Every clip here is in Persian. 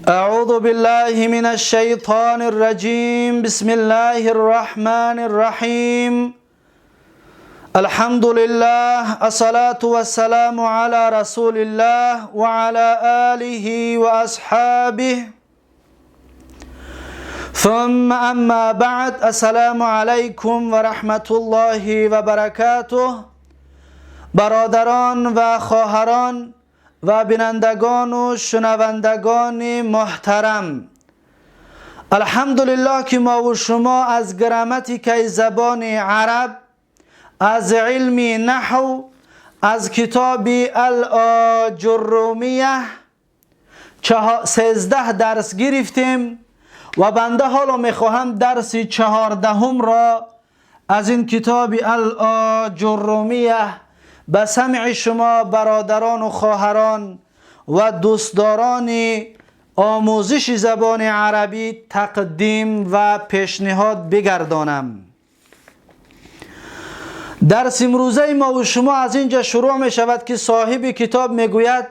أعوذ بالله من الشيطان الرجيم. بسم الله الرحمن الرحيم. الحمد لله، الصلاة والسلام على رسول الله وعلى آله وأصحابه، ثم أما بعد. السلام عليكم ورحمة الله وبركاته. برادران و خواهران و بینندگان و شنوندگان محترم، الحمدلله که ما و شما از گرامتیک زبان عرب، از علم نحو، از کتاب الآجرومیه 13 درس گرفتیم و بنده حالا میخواهم درس 14 را از این کتاب الآجرومیه به سمع شما برادران و خواهران و دوستداران آموزش زبان عربی تقدیم و پیشنهاد بگردانم. درس امروزه ما و شما از اینجا شروع می شود که صاحب کتاب می گوید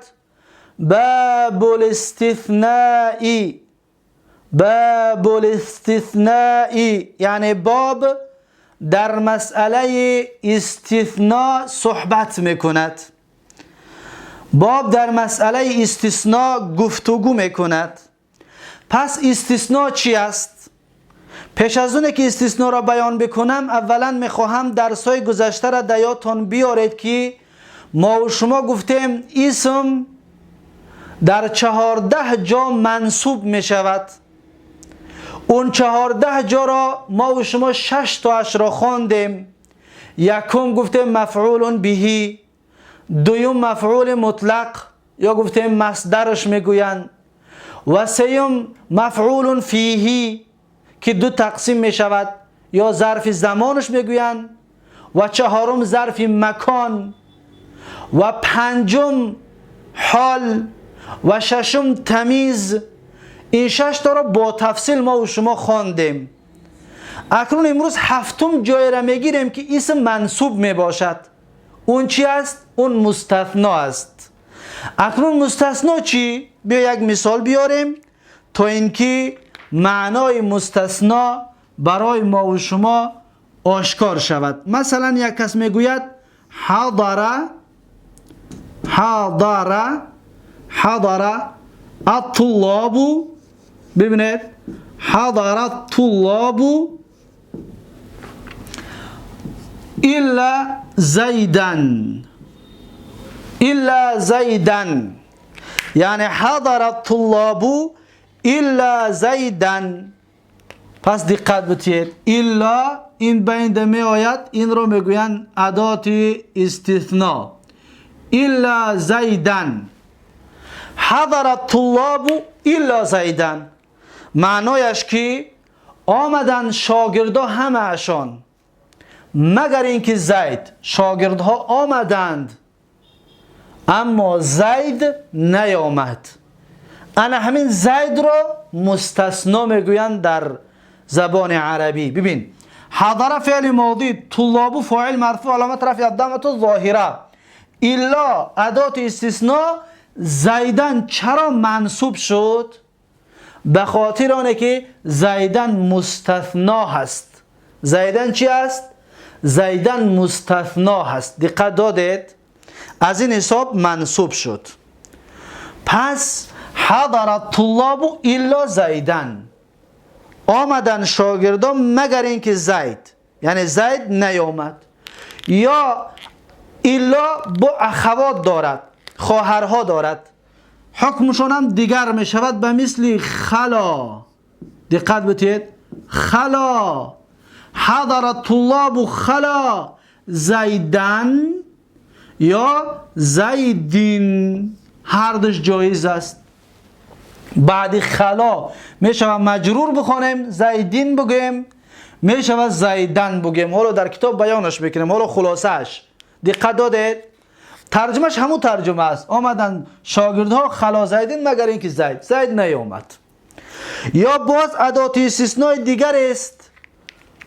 باب الاستثنائی. باب الاستثنائی یعنی باب در مسئله استثناء صحبت میکند. باب در مسئله استثناء گفتگو میکند. پس استثناء چی است؟ پیش از اون که استثناء را بیان بکنم، اولا میخواهم درسای گذشته را در یادتان بیارید که ما و شما گفتیم اسم در 14 جا منصوب میشود. اون 14 جا را ما و شما 6 تاش را خواندیم. یکم گفتیم مفعول بهی، دوم مفعول مطلق یا گفتیم مصدرش میگویند، و سوم مفعول فیهی که دو تقسیم میشود، یا ظرف زمانش میگویند، و چهارم ظرف مکان، و پنجم حال، و ششم تمیز. این 6 تا را با تفصیل ما و شما خواندیم. اکنون امروز هفتم جای را میگیریم که اسم منصوب میباشد. اون چی است؟ اون مستثنا است. اکنون مستثنا چی؟ بیا یک مثال بیاریم تا اینکه معنای مستثنا برای ما و شما آشکار شود. مثلا یک کس میگوید حضر الطلاب. ببینید حضر الطلاب الا زیدن یعنی حضر الطلاب الا زیدن. پس دقت بتید، الا این بینده می آید، این رو میگویند ادات استثناء. الا زیدن، حضر الطلاب الا زیدن، معنایش که آمدن شاگردا همه اشان مگر اینکه زید. شاگردها آمدند اما زید نیامد. انا همین زید را مستثنا میگویند در زبان عربی. ببین، حضر فعل ماضی، طلاب فاعل مرفوع علامت رفع الضمه الظاهره، الا ادات استثناء. زیدن چرا منصوب شد؟ به خاطر آنه که زیدن مستثنا هست. زیدن چی است؟ زیدن مستثنا هست. دقت دادید؟ از این حساب منصوب شد. پس حضر الطلاب الا زیدن، آمدن شاگردان مگر اینکه زید، یعنی زید نیامد. یا الا با اخوات دارد، خواهرها دارد، حکمشون هم دیگر می شود به مثل خلا. دقت بتید، خلا حضر الطلاب خلا زیدن یا زیدین، هر دوش جایز است. بعد خلا می شود مجرور بخونیم زیدین بگیم، می شود زیدن بگیم. حالا در کتاب بیانش بکنیم، حالا خلاصش. دقت دادید؟ ترجمهش همون ترجمه است، آمدن شاگردها خلا زیدین مگر اینکه زید نیامد. یا باز ادات استثناء دیگر است.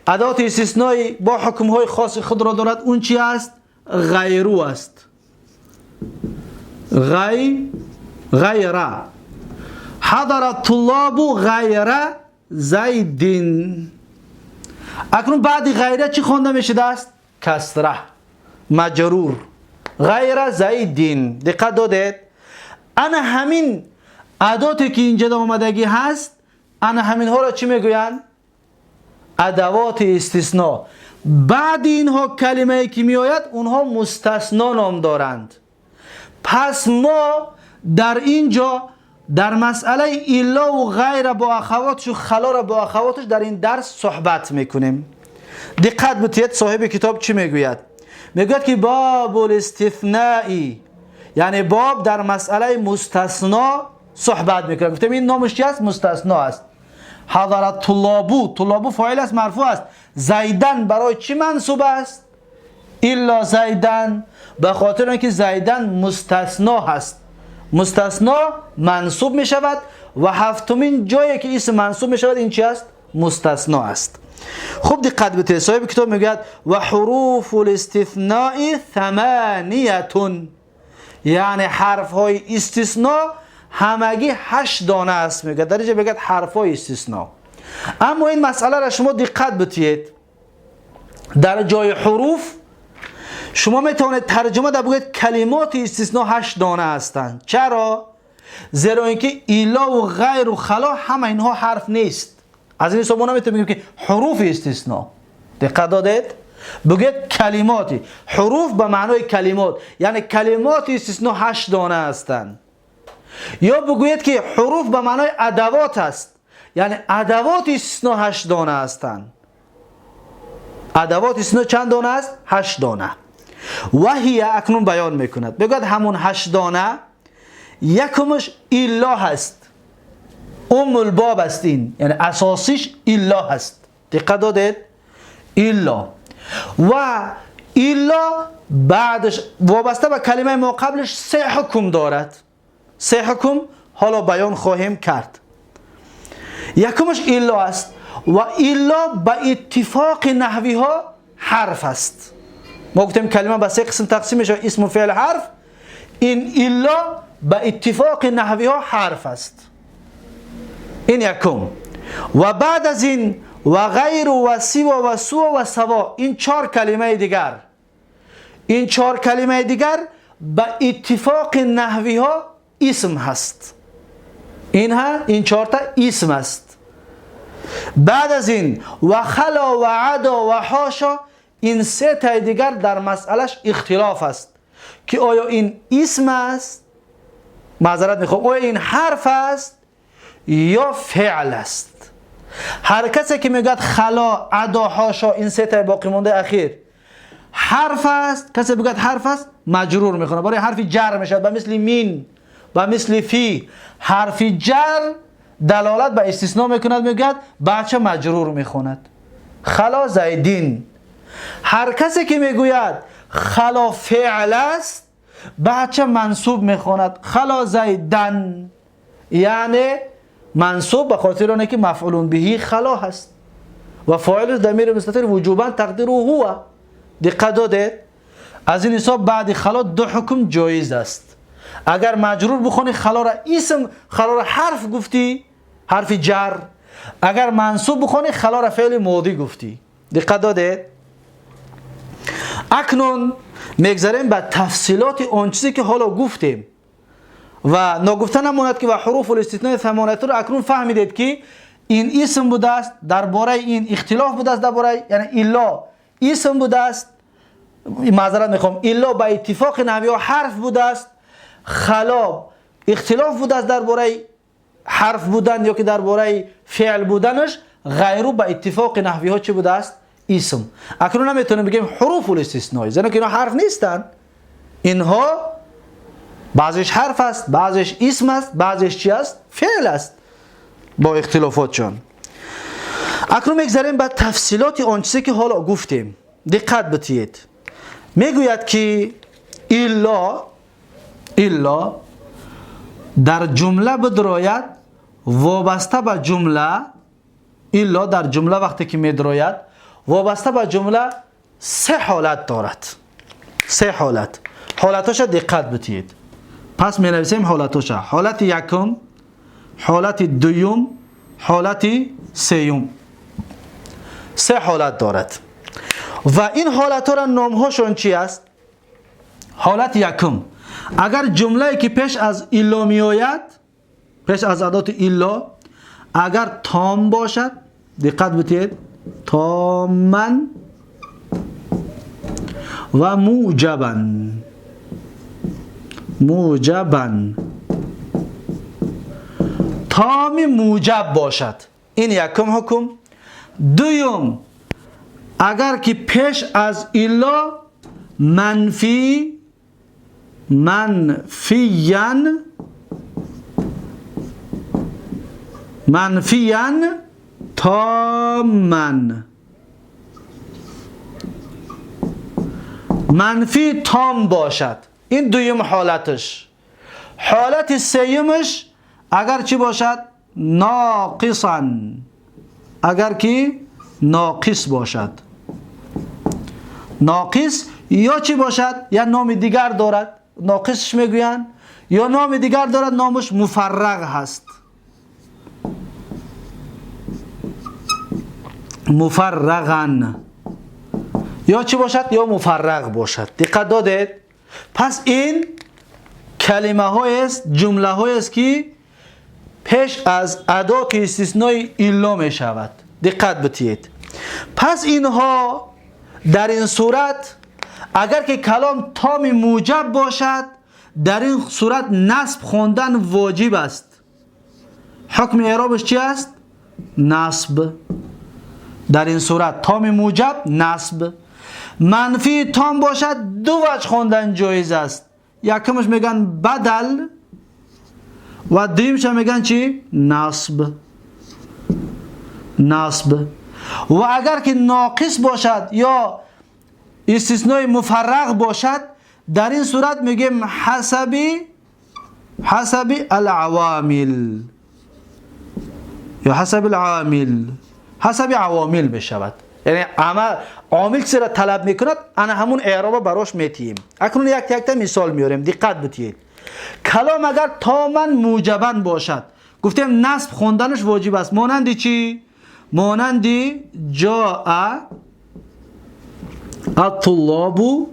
ادات استثناء با حکم‌های خاص خود را دارد. اون چی است؟ غیرو است. غیره حضر الطلاب غیر زید. اکنون بعد غیره چی خونده میشه است؟ کسره، مجرور. غیر زیدین. دقت دادید؟ انا همین اداتی که اینجا اومدگی هست، انا همین ها را چی میگوین؟ ادوات استثناء. بعد اینها کلمه که می آید اونها مستثنا نام دارند. پس ما در اینجا در مسئله الا و غیر با اخواتش و خلا را با اخواتش در این درس صحبت میکنیم. دقت بتید صاحب کتاب چی میگوید؟ میگوید که باب الاستثنائی، یعنی باب در مسئله مستثنا صحبت میکنه. گفتم این نامش چی است؟ مستثنا است. حضرت طلابو، طلابو فاعل است، مرفوع است. زیدن برای چی منصوب است؟ الا زیدن، به خاطر اینکه زیدن مستثنا هست. مستثنا منصوب می شود و هفتمین جایی که اسم منصوب می شود این چی است؟ مستثنا است. خوب دقت بتید صاحب کتاب میگوید و حروف الاستثناء ثمانیه، یعنی حرف های استثناء همگی 8 دانه است. میگه در اینجا بگید حرف های استثناء. اما این مسئله را شما دقت بتید، در جای حروف شما میتونید ترجمه در بگید کلمات استثناء 8 دانه هستند. چرا؟ زیرا اینکه الا و غیر و خلا همه اینها حرف نیست. از این حساب ما نمیتونیم بگیم که حروف استثناء. دقت دادید؟ بگید کلماتی. حروف به معنای کلمات، یعنی کلمات استثناء 8 دانه هستند. یا بگویید که حروف به معنای ادوات است، یعنی ادوات استثناء 8 دانه هستند. ادوات استثناء چند دانه است؟ 8 دانه. و هی اکنون بیان میکند، بگوید همون 8 دانه یکمش الا هست، ام الباب است، این یعنی اساسیش الا هست. دقت دادید؟ الا. و الا بعدش وابسته به کلمه ما قبلش 3 حکم دارد. 3 حکم حالا بیان خواهیم کرد. یکمش الا است و الا به اتفاق نحوی ها حرف است. ما گفتیم کلمه به 3 قسم تقسیم میشه، اسم و فعل حرف. این الا به اتفاق نحوی ها حرف است. این یکم. و بعد از این و غیر و سوا و سوا و سوا، این 4 کلمه دیگر، این 4 کلمه دیگر به اتفاق نحوی ها اسم هست. این 4 تا اسم است. بعد از این و خلا و عدا و حاشا، این 3 تا دیگر در مسئلهش اختلاف است که آیا این اسم است، معذرت میخوام، آیا این حرف است یا فعل است. هر کسی که میگه خلا، عدا، حاشا، این 3 تا باقی مونده اخیر حرف است، کسی بگه حرف است مجرور میخونه، برای حرف جر میشد، به مثل مین، به مثل فی. حرف جر دلالت به استثناء میکند، میگه بچه مجرور میخوند. خلا زیدین. هر کسی که میگوید خلا فعل است بچه منصوب میخوند، خلا زیدن، یعنی منصوب به خاطر آنه که مفعول به خلا هست و فاعل ضمیر مستتر وجوبا تقدیر هو. دقت دادید؟ از این حساب بعد خلا 2 حکم جایز است. اگر مجرور بخونی خلا را اسم، خلا را حرف گفتی، حرف جر. اگر منصوب بخونی خلا را فعل ماضی گفتی. دقت دادید؟ اکنون میگذاریم به تفصیلات اون چیزی که حالا گفتیم و نگفته نماند که و حروف الاستثناء ثمانیه رو اکنون فهمیدید که این اسم بوده است، درباره این اختلاف بوده است، درباره یعنی الا اسم بوده است، معذرت میخوام، الا به اتفاق نحوی ها حرف بوده است، خلا اختلاف بوده است درباره حرف بودن یا که درباره فعل بودنش، غیرو به اتفاق نحوی ها چه بوده است؟ اسم. اکنون نمیتونیم بگیم حروف الاستثناء، زیرا که اینا حرف نیستن. اینها بعضیش حرف است، بعضیش اسم است، بعضیش چی است؟ فعل است، با اختلافاتشون. اکنون میگذاریم به تفصیلات آن چیزی که حالا گفتیم. دقت بتید. میگوید که الا در جمله بدراید وابسته به جمله، الا در جمله وقتی که میدراید وابسته به جمله 3 حالت دارد. 3 حالتاش دقت بتید. پس می نویسیم حالتاش. حالت یکم حالت دوم، حالت سوم. سه حالت دارد و این حالت ها را نام هاشون چی است؟ حالت یکم، اگر جمله که پیش از الا می آید، پیش از ادات الا اگر تام باشد، دقت بتید، تامن و موجبن، موجبن، تام موجب باشد، این یکم حکم. دوم، اگر که پیش از الا منفی، منفیان، منفیان تامن، منفی تام باشد، این دویم حالتش. حالت سیمش اگر چی باشد؟ ناقصا، اگر که ناقص باشد، ناقص یا چی باشد؟ یا نام دیگر دارد، ناقصش میگویند، یا نام دیگر دارد، نامش مفرغ هست، مفرغن، یا چی باشد؟ یا مفرغ باشد. دقت دادید؟ پس این کلمه های است، جمله های است که پیش از ادات استثنای الا می شود. دقت بتید. پس اینها در این صورت اگر که کلام تام موجب باشد، در این صورت نصب خواندن واجب است. حکم اعرابش چی است؟ نصب. در این صورت تام موجب نصب. منفی تام باشد دو وجه خواندن جایز است، یکمش میگن بدل و دویمش میگن چی؟ نصب. نصب. و اگر که ناقص باشد یا استثنای مفرغ باشد، در این صورت میگیم حسب العوامل یا حسب العامل، حسب عوامل بشود. یعنی عامل چیزی را طلب میکند، انا همون اعراب براش میتیم. اکنون یک تا مثال میاریم، دقت بتید. کلام اگر تاماً موجباً باشد، گفتیم نصب خوندنش واجب است. مانندی چی؟ مانندی جاء الطلاب،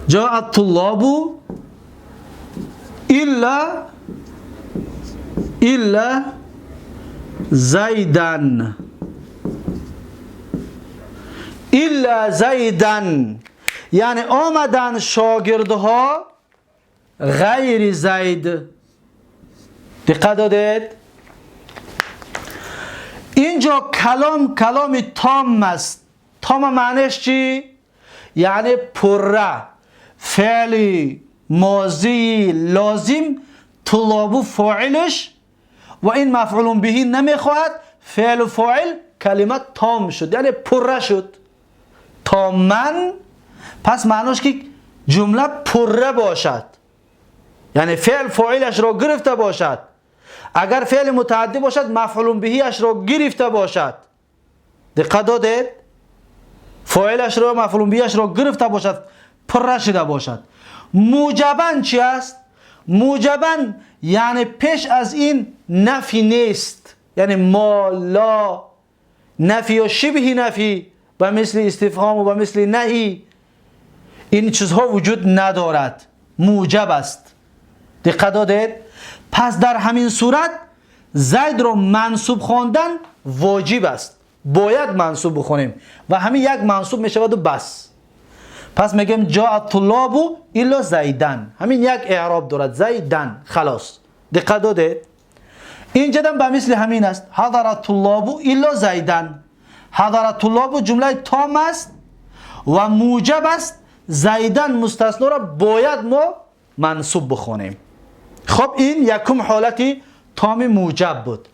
جاء الطلاب الا زیدن، الا زیدن، یعنی آمدن شاگردها غیر زید. دقت دادید؟ اینجا کلام تام است. تام معنیش چی؟ یعنی پره، فعل ماضی لازم، طلاب فاعلش و این مفعول به نمیخواهد، فعل و فاعل کلمه تام شد، یعنی پره شد. تامن، پس معنیش که جمله پره باشد، یعنی فعل فاعلش را گرفته باشد. اگر فعل متعدی باشد مفعول به اش را گرفته باشد. دقت دادید؟ فاعلش را مفعول به اش را گرفته باشد، پره شده باشد. موجباً چی است؟ موجباً یعنی پیش از این نفی نیست، یعنی ما، لا، نفی و شبه نفی و مثل استفهام و مثل نهی، این چیزها وجود ندارد، موجب است. دقت دادید؟ پس در همین صورت زید را منصوب خواندن واجب است، باید منصوب بخونیم و همین یک منصوب می شود و بس. پس میگیم جاء الطلاب الا زیدن، همین یک اعراب دارد، زیدن، خلاص. دقت دادید؟ اینجا هم به مثل همین است، حضر الطلاب الا زیدن. حضر الطلاب جمله تام است و موجب است، زیدن مستثنا را باید ما منصوب بخونیم. خب این یکم حالتی تام موجب بود.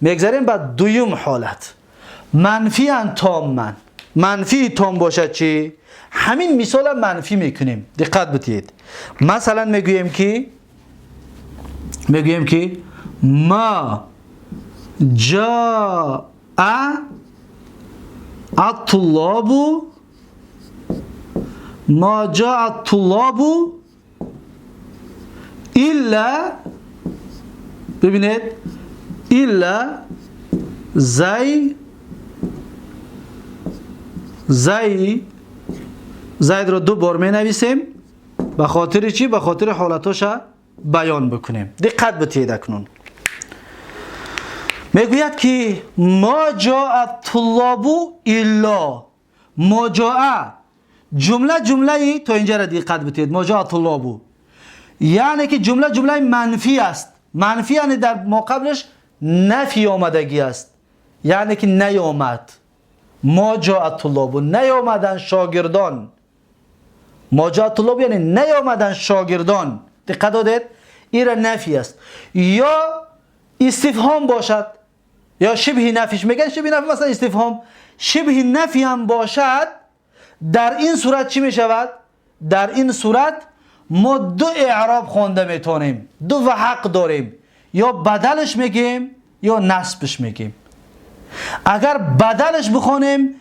میگذاریم به دویم حالت، منفی ان تامن. منفی تام باشد چی؟ همین مثال منفی میکنیم. دقت بتید. مثلا میگویم که ما جاء الطلاب، ما جاء الطلاب الا ببینید الا زید رو دو بار می نویسیم به خاطر چی؟ به خاطر حالتاش بیان بکنیم. دقت بتید اکنون میگوید که ما جاء الطلاب الا، ما جاء جمله تا اینجا را دقت بتید. ما جاء الطلاب یعنی که جمله منفی است. منفی یعنی در مقابلش نفی آمدگی است، یعنی که نیامد. ما جاء الطلاب نیامدن شاگردان. ما جاء الطلاب یعنی نیامدن شاگردان. دقت دادید؟ این را نفی است. یا استفهام باشد یا شبه نفیش میگن. شبه نفی مثلا استفهام شبه نفی هم باشد، در این صورت چی میشود؟ در این صورت ما دو اعراب خوانده میتونیم، دو و حق داریم، یا بدلش میگیم یا نصبش میگیم. اگر بدلش بخونیم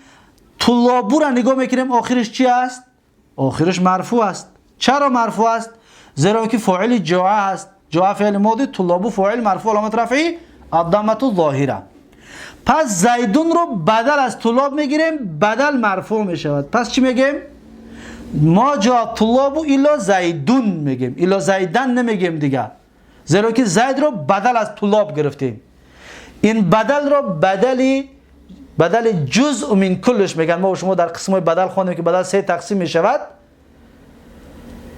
طلابو را نگاه میکنیم آخرش چی است؟ آخرش مرفوع است. چرا مرفوع است؟ زیرا که فاعل جاء است. جاء فعل ماضی، طلابو فاعل مرفوع علامت رفعی الضمه الظاهره. پس زیدون رو بدل از طلاب میگیریم، بدل مرفوع میشود. پس چی میگیم؟ ما جاء طلاب الا زیدون میگیم، الا زیدن نمیگیم دیگه، زیرا که زید رو بدل از طلاب گرفتیم. این بدل رو بدل جزء من کلش میگن. ما شما در قسم های بدل خوندیم که بدل 3 تقسیم میشود.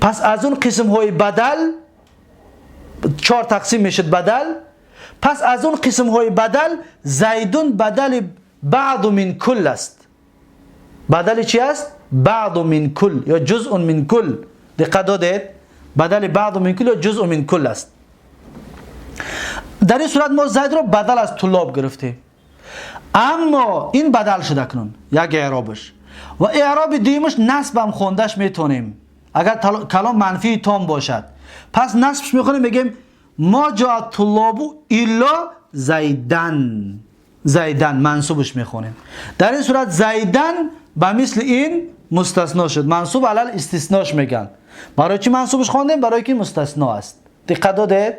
پس از اون قسم های بدل 4 تقسیم میشد بدل. پس از اون قسم های بدل زیدون بدل بعض من کل است. بدل چی است؟ بعض من کل یا جزء من کل. دقت دادید؟ بدل بعض من کل یا جزء من کل است. در این صورت ما زید رو بدل از طلاب گرفتیم. اما این بدل شده کنون یک اعرابش و اعراب دیمش نصب هم خوندش میتونیم اگر کلام منفی تام باشد. پس نصبش میخونیم میگیم ما جاء الطلاب الا زیدن. زیدن منصوبش میخونیم. در این صورت زیدن به مثل این مستثنا شد. منصوب علل استثناش میگن. برای چی منصوبش خواندیم؟ برای که مستثنا است. دقت دادید؟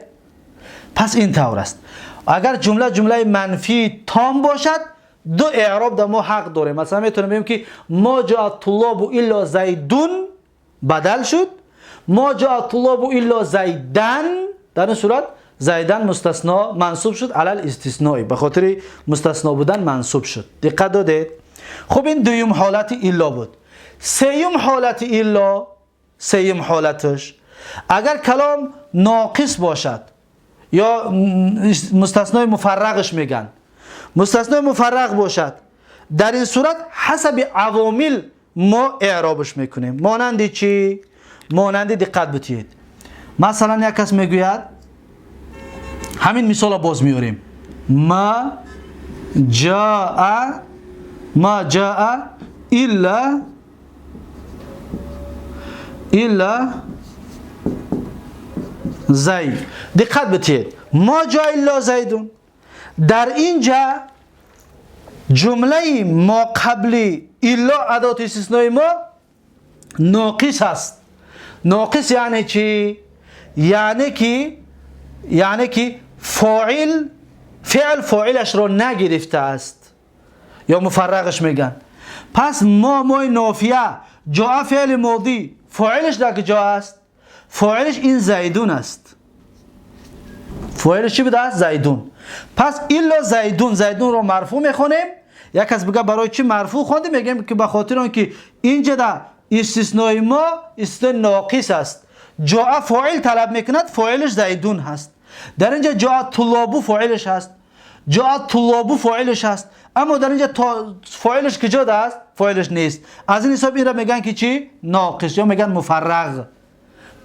پس این طور است. اگر جمله منفی تام باشد دو اعراب در ما حق داره. مثلا میتونیم بگیم که ما جاء الطلاب الا زیدون بدل شد، ما جاء الطلاب الا زیدن. در این صورت زیدن مستثنا منصوب شد علل استثنایی، به خاطر مستثنا بودن منصوب شد. دقت دادید؟ خب این دویم حالت الا بود. سوم حالت الا، سوم حالتش اگر کلام ناقص باشد یا مستثنای مفرغش میگن، مستثنای مفرغ باشد، در این صورت حسب عوامل ما اعرابش میکنیم. مانند چی؟ مانند دقت بتید. مثلا یک کس میگوید، همین مثال باز میاریم، ما جاء الا زید. دقت بتید، ما جاء الا زیدون. در اینجا جمله ما قبلی الا ادات استثنایی ما ناقص است. ناقص یعنی چی؟ یعنی که فعل فاعلش را نگرفته است یا مفرغش میگن. پس ما نافیه جاء فعل ماضی فاعلش در کجا است؟ فاعلش این زیدون است. فاعلش چی بوده است؟ زیدون. پس الا زیدون رو مرفوع میخونیم. یک کس بگه برای چی مرفوع خوندیم؟ میگیم که به خاطر آنکه اینجا در استثنای ما استثنای ناقص است. جاء فاعل طلب میکند، فاعلش زیدون هست. در اینجا جاء طلابو فاعلش هست، جاء طلابو فاعلش هست، اما در اینجا فاعلش کجا است؟ فاعلش نیست. از این حساب این را میگن که چی؟ ناقص یا میگن مفرغ.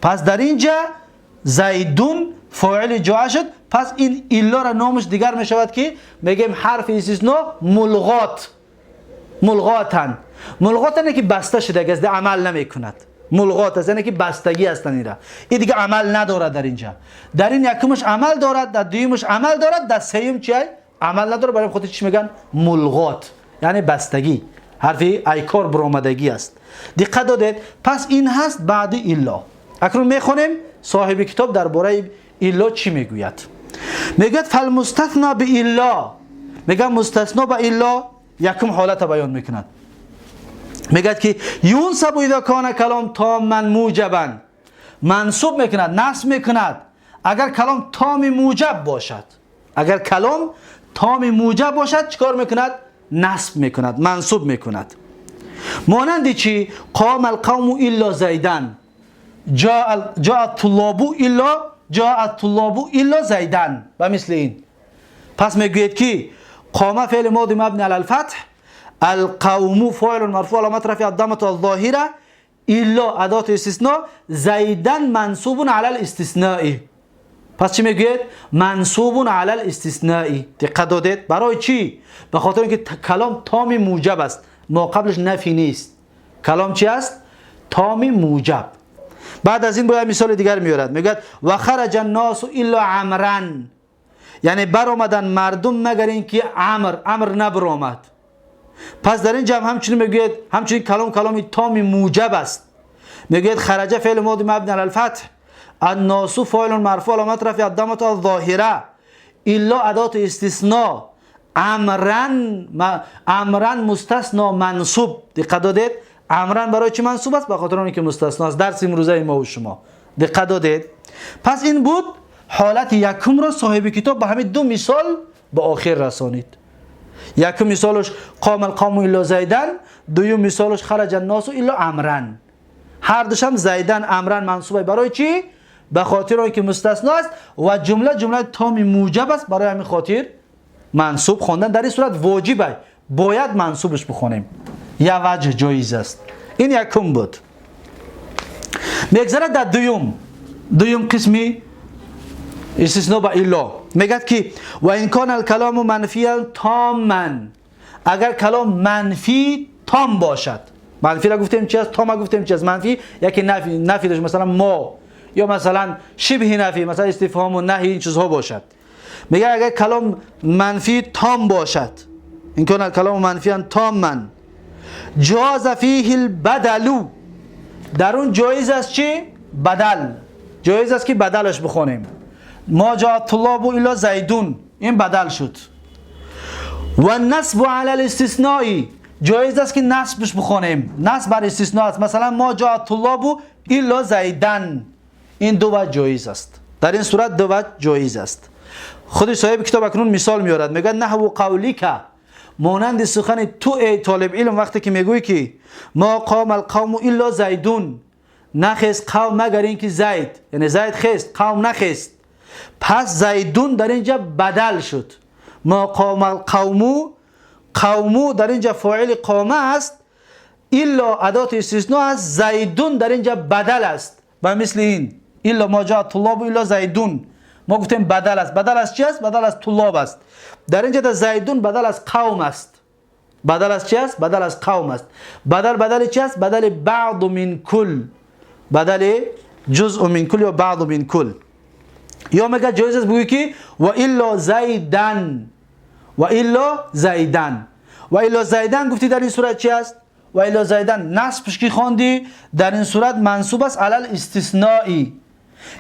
پس در اینجا زیدون فاعل جاء شد. پس این الا را نامش دیگر میشود که میگیم حرف استثناء ملغاتن. ملغاتن که بسته شده است، عمل نمیکند. ملغات است یعنی که بستگی هستن. این دیگه عمل نداره. در اینجا در این یکمش عمل دارد، در دویمش عمل دارد، در سوم چی عمل نداره. برای خودش چی میگن؟ ملغات یعنی بستگی، حرفی ایکار برآمدگی است. دقت دادید؟ پس این هست بعد الا. اکنون میخونیم صاحب کتاب درباره الا چی میگوید؟ میگه فالمستثنى بالا، میگه مستثنا با الا یکم حالت بیان میکند. میگه که یونسب اذا کان کلام تاما موجبا، منصوب میکند، نصب میکند اگر کلام تام موجب باشد. اگر کلام تام موجب باشد چیکار میکند؟ نصب میکند، منصوب میکند. مانند چی؟ قام القوم الا زیدن، جاء الطلاب الا زیدن و مثل این. پس میگوید که قام فعل ماضی مبنی علی الفتح، القوم فاعل مرفوع علامت رفع الضمه الظاهره، الا اداه استثناء، زیدن منصوب علی الاستثناء. پس چی میگوید؟ منصوب علی الاستثناء. دقت دادید؟ برای چی؟ به خاطر اینکه کلام تام موجب است، ما قبلش نفی نیست. کلام چی است؟ تام موجب. بعد از این باید مثال دیگر میارد، میگه و خرج الناس الا عمرا، یعنی بر آمدن مردم مگر اینکه عمر نبر آمد. پس در این جمع همچنین میگوید، همچنین کلام تام موجب است. میگوید خرج فعل ماضی مبنی علی الفتح، الناس فاعل مرفوع علامت رفع الضمه الظاهره، الا اداه استثناء، امرا مستثنا منصوب. دقت دادید؟ امرا برای چی منصوب است؟ به خاطر اینکه مستثنا است. درس امروزه ما و شما. دقت دادید؟ پس این بود حالت یکم را صاحب کتاب به همین دو مثال به آخر رسانید. یکم مثالش قام القوم الا زیدن، دوم مثالش خرج الناس الا عمرا. هر دوش هم زیدن امرا منصوبه. برای چی؟ به خاطر اینکه مستثنا است و جمله تام موجب است، برای همین خاطر منصوب خواندن در این صورت واجبه، باید منصوبش بخونیم. یا وجه جایز است. این یکم بود. میگذره در دوم قسمی استثناء با الا. میگه که و این کان الکلام منفیا تاما، اگر کلام منفی تام باشد. منفی را گفتیم چی است؟ تام گفتیم چی است؟ منفی یکی نفی داشت، مثلا ما، یا مثلا شبه نفی، مثلا استفهام و نهی، این چیزها باشد. میگه اگر کلام منفی تام باشد، این کان الکلام منفیا تاما، جاز فیه البدل، در اون جایز است چی؟ بدل. جایز است که بدلش بخونیم. ما جاء الطلاب الا زیدون، این بدل شد. و النصب علی الاستثناء، جایز است که نصبش بخونیم. نصب بر استثناء است. مثلا ما جاء الطلاب الا زیدن، این دو وجه جایز است. در این صورت دو وجه جایز است. خود صاحب کتاب اکنون مثال میارد، میگه نحو قولیک، مانند سخن تو ای طالب علم وقتی که میگویی که ما قام القوم الا زیدون، نخست قوم مگر اینکه زید، یعنی زید خست قوم نخست. پس زیدون در اینجا بدل شد. ما قام القوم، قوم در اینجا فاعل قامه است، الا اداه استثناء است، زیدون در اینجا بدل است. و مثل این الا ما جاء الطلاب الا زیدون، ما گفتیم بدل است. بدل از چی است؟ بدل از طلاب است. در اینجا در زیدون بدل از قوم است. بدل از چی است؟ بدل از قوم است. بدل چی است؟ بدل بعض من کل، بدل جزء من کل یا بعض من کل. یا میگه جایز است بگویی که و الا زیدن، و الا زیدن. و الا زیدن گفتی در این صورت چی است؟ و الا زیدن نصبش کی خواندی؟ در این صورت منصوب است علی الاستثناء.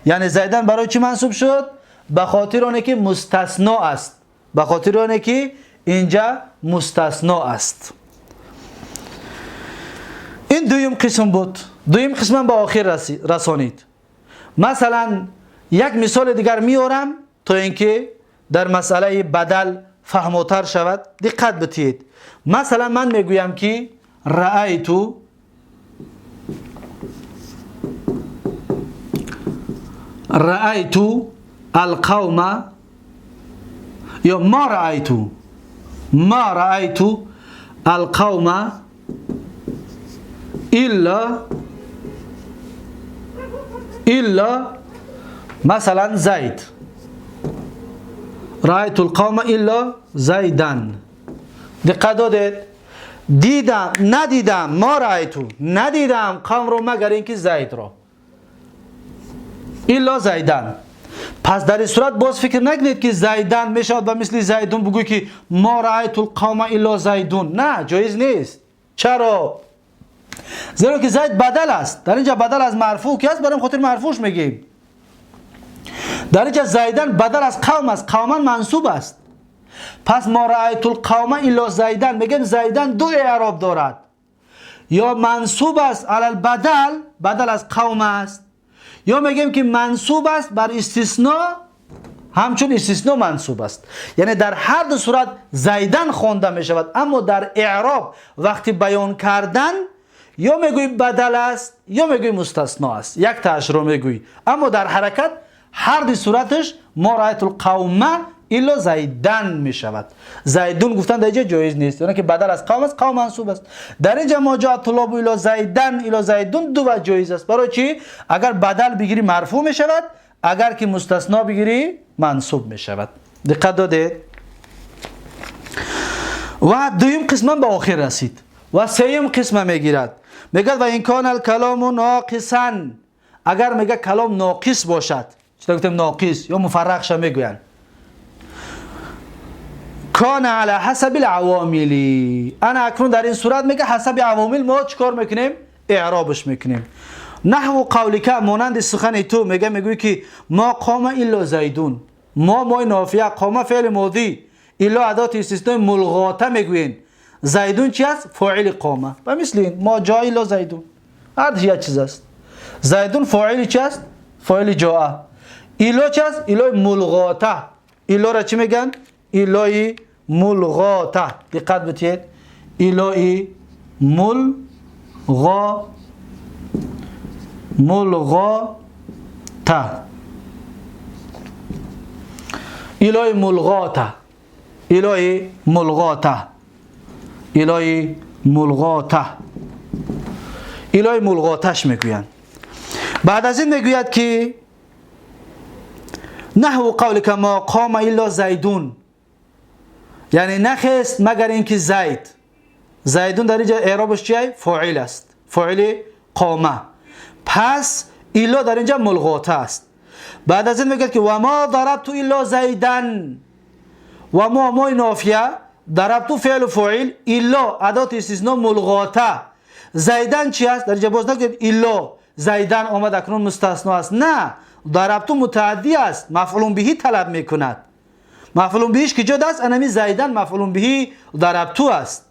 یعنی زیدن برای چی منصوب شد؟ به خاطر آنه که مستثنا است. به خاطر آنه که اینجا مستثنا است. این دویم قسم بود. دویم قسم به آخر رسانید. مثلا یک مثال دیگر میارم تا اینکه در مسئله بدل فهموتر شود. دقت بتید. مثلا من میگویم که رأیتو القوم، یا ما رأیتو القوم الا مثلا زید. رأیت القوم الا زیدن. دقت دادید؟ ندیدم ما رأیتو، ندیدم قوم رو مگر اینکه زید رو، الا زیدن. پس در این صورت باز فکر نکنید که زیدن میشود و مثل زیدون بگوی که ما رأیت القوم الا زیدون. نه، جایز نیست. چرا؟ زیرا که زید بدل است. در اینجا بدل از مرفوع کی است؟ برای خاطر مرفوعش میگیم. در اینجا زیدن بدل از قوم است، قوما منصوب است. پس ما رأیت القوم الا زیدن، میگیم زیدن دو اعراب دارد، یا منصوب است علی البدل، بدل از قوم است، یا میگیم که منصوب است بر استثناء، همچون استثناء منصوب است. یعنی در هر دو صورت زیدن خوانده می شود، اما در اعراب وقتی بیان کردن یا میگوی بدل است یا میگوی مستثنا است، یک تاش رو میگوی، اما در حرکت هر دو صورتش ما رأیت القوم الا زیدن می شود. زیدون گفتن در اینجا جایز نیست، یعنی که بدل از قوم است، قوم منصوب است. در اینجا ما جاء الطلاب الا زیدن الا زیدون دو وجه جایز است. برای چی؟ اگر بدل بگیری مرفوع می شود، اگر که مستثنا بگیری منصوب می شود. دقت دادید؟ و دویم قسم به آخر رسید و سوم قسم میگیرد، میگه و این کان الکلام ناقصا، اگر میگه کلام ناقص باشد، چطور گفتم ناقص یا مفرقش میگوین، کان علی حسب العوامل، انا اکنون در این صورت میگه حسب عوامل ما چیکار میکنیم؟ اعرابش میکنیم. نحو قولک، مانند سخن تو میگوی که ما قام الا زیدون، ما نافیه، قام فعل ماضی، الا ادات استثناء ملغاته میگوین، زیدون چی است؟ فاعل قامه. و مثل این ما جاء الا زیدون، هر یک چیز است. زیدون فاعل چی است؟ فاعل جاء. الا چی است؟ الا ملغاته. الا را چی میگن؟ الا ملغاته. دقت بتید، الا ملغاته، الا ملغاته، الا ملغاته، الا ملغاته، الا ملغاتش میگویند. بعد از این میگوید که نحو قولک ما قام الا زیدون، یعنی نخست مگر اینکه زید. زیدون در اینجا اعرابش چیه؟ فاعل است، فاعل قامه. پس الا در اینجا ملغاته است. بعد از این میگه که و ما ضربت الا زیدن، و ما نافیه، ضربت فعل فاعل، الا ادات استثناء ملغاته. زیدن چی است؟ در اینجا باز نگید الا زیدن آمد اکنون مستثنا است، نه، ضربت متعدی است، مفعول به طلب میکند. مفعول بهش که جدا است، انمی زیدن مفعول به ضربت است.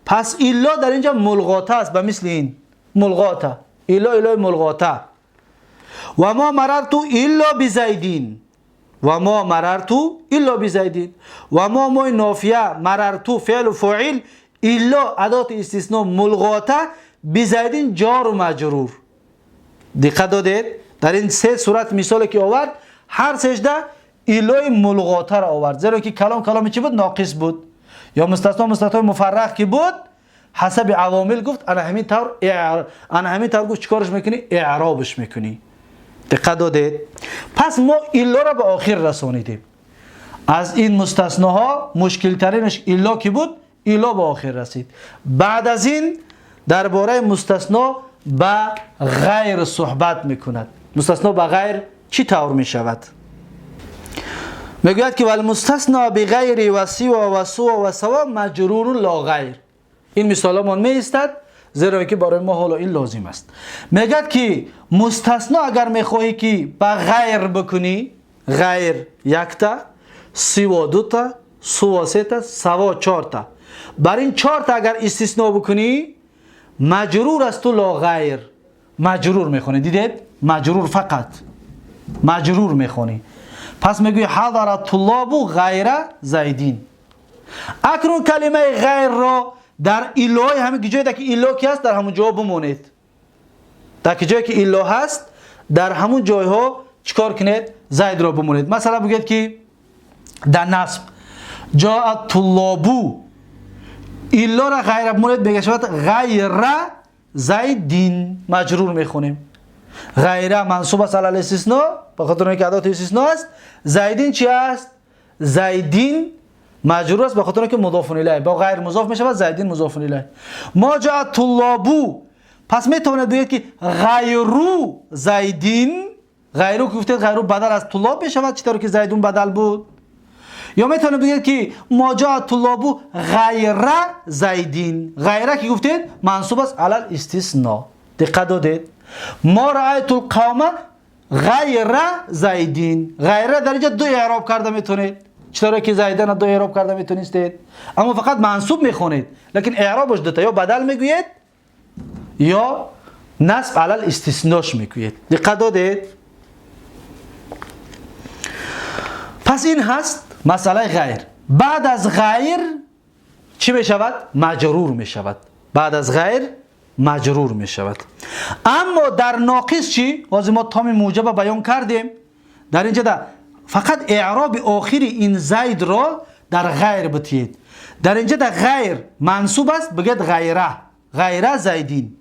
پس الا در اینجا ملغاته است، به مثل این ملغاته، الا ملغاته. و ما مررت الا بزیدین، و ما مررت الا بزیدین، و ما نافیه، مررت فعل و فاعل، الا ادات استثناء ملغاته، بزیدین جار و مجرور. دقت دادید؟ در این سه صورت مثالی که آورد، هر سجده الا ملغاته را آورد، زیرا که کلام چی بود؟ ناقص بود، یا مستثنا مفرق که بود، حسب عوامل گفت انا همین طور گفت چیکارش میکنی؟ اعرابش میکنی. دقت دادید؟ پس ما الا را به آخر رسانیدیم. از این مستثناها مشکل ترینش الا که بود، الا به آخر رسید. بعد از این درباره مستثنا به غیر صحبت میکند. مستثنا به غیر چی طور میشود؟ میگوید که والمستثنا بغیر و سوا و سوا و سوا مجرور لا غیر. این مثال من میستد، زیرا که برای ما حالا این لازم است. میگوید که مستثنا اگر میخواهی که به غیر بکنی، غیر یک تا، سوا دو تا، سوا سه تا، سوا چهار تا، بر این چهار تا اگر استثناء بکنی مجرور است و لا غیر. مجرور میخونی، دیدید؟ مجرور، فقط مجرور میخونی. پس میگوی حضر الطلاب غیر زیدین. اکنون کلمه غیر را در الا، همین جایی که الا کی هست در همون جا بمونید. در جایی که الا هست در همون جایها چیکار کنید؟ زید را بمونید. مثلا بگید که در نصب جاء الطلاب، الا را غیر بمونید، بگه شود غیر زیدین، مجرور میخونیم. غیر منصوب است علی الاستثناء، به خاطر اینکه ادات استثناء است. زیدین چی است؟ زیدین مجرور است به خاطر اینکه مضاف الیه، با غیر مضاف میشود، زیدین مضاف الیه. ما جاء الطلاب، پس میتونید بگید که غیرو زیدین، غیرو که گفتید غیرو بدل از طلاب میشود، چطور که زیدون بدل بود. یا میتونید بگید که ما جاء الطلاب غیر زیدین، غیره که گفتید منصوب است علی الاستثناء. دقت دادید؟ ما رأیت القوم غیر زیدین. غیر در اینجا دو اعراب کرده میتونید، چطوره که زیدن دو اعراب کرده میتونستید، اما فقط منصوب میخونید، لیکن اعرابش دوتا یا بدل میگوید یا نصب علی الاستثناش میگوید. دقت دادید؟ پس این هست مسئله غیر. بعد از غیر چی میشود؟ مجرور میشود. بعد از غیر مجرور میشود. اما در ناقص چی؟ از ما تام موجب بیان کردیم. در اینجا فقط اعراب آخری این زید را در غیر بتید. در اینجا در غیر منصوب است، بگید غیره، غیره زیدین.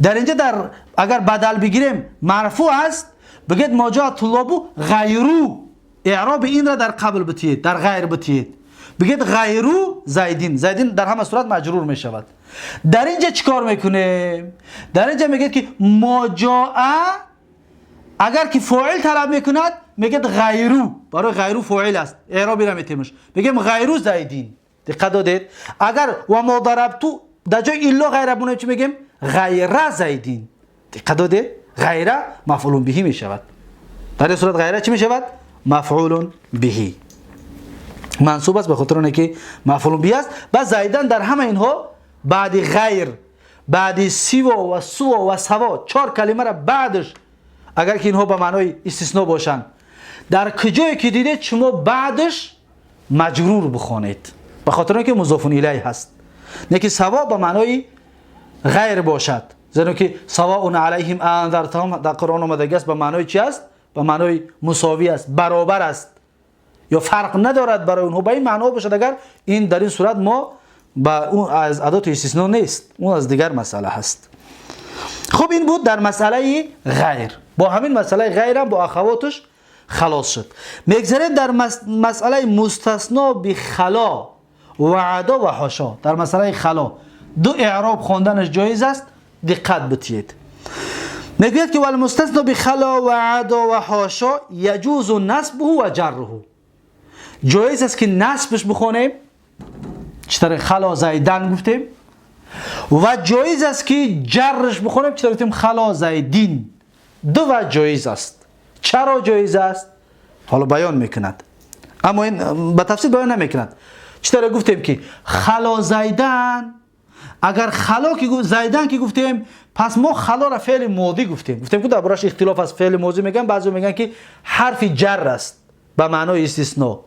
در اینجا اگر بدل بگیریم مرفوع است، بگید ما جاء طلابو غیرو. اعراب این را در قبل بتید، در غیر بتید، بگید غیرو زیدین. زیدین در همه صورت مجرور می شود. در اینجا چیکار میکنه؟ در اینجا میگه که ما جاء اگر که فاعل طلب میکند میگید غیرو، برای غیرو فاعل است، اعرابی را میتیمش، بگیم غیرو زیدین. دقت دادید؟ اگر و ما ضربتو در جای الا غیره بونه چی میگیم؟ غیره زیدین. دقت دادید؟ غیره مفعول به میشود. در این صورت غیره چی میشود؟ مفعول به. منصوب است به خاطر اینکه مفعول به است. بعد زیدن در همه اینها بعد غیر، بعد سوا و سوا و سوا، چهار کلمه را بعدش اگر که اینها به معنای استثناء باشند، در کجایی که دیدید شما بعدش مجرور بخونید، به خاطر اینکه مضاف الیه هست. نه که سوا به معنای غیر باشد، زیرا که سواء علیهم انذرتهم در قرآن اومده است به معنای چی است؟ به معنای مساوی است، برابر است، یا فرق ندارد برای اونها. به این معنا باشد. اگر این در این صورت ما با اون از ادات استثناء نیست، اون از دیگر مسئله هست. خب این بود در مسئله غیر. با همین مسئله غیر هم با اخواتش خلاص شد. میگذاریم در مسئله مستثنا به خلا و عدا و حاشا. در مسئله خلا دو اعراب خواندنش جایز است، دقت بتید. میگوید که والمستثنا به خلا و عدا و حاشا یجوز نصبه و جره. جایز است که نصبش بخونیم، چطور خلا زیدن گفتیم، و جایز است که جرش بخونیم، چطور گفتیم خلا زیدین. دو وجه جایز است. چرا جایز است؟ حالا بیان میکند، اما این به تفصیل بیان نمیکند. چطور گفتیم که خلا زیدن، اگر خلا که زیدن که گفتیم، پس ما خلا را فعل ماضی گفتیم که دربارش اختلاف است. فعل ماضی میگن، بعضی میگن که حرف جر است به معنای استثناء،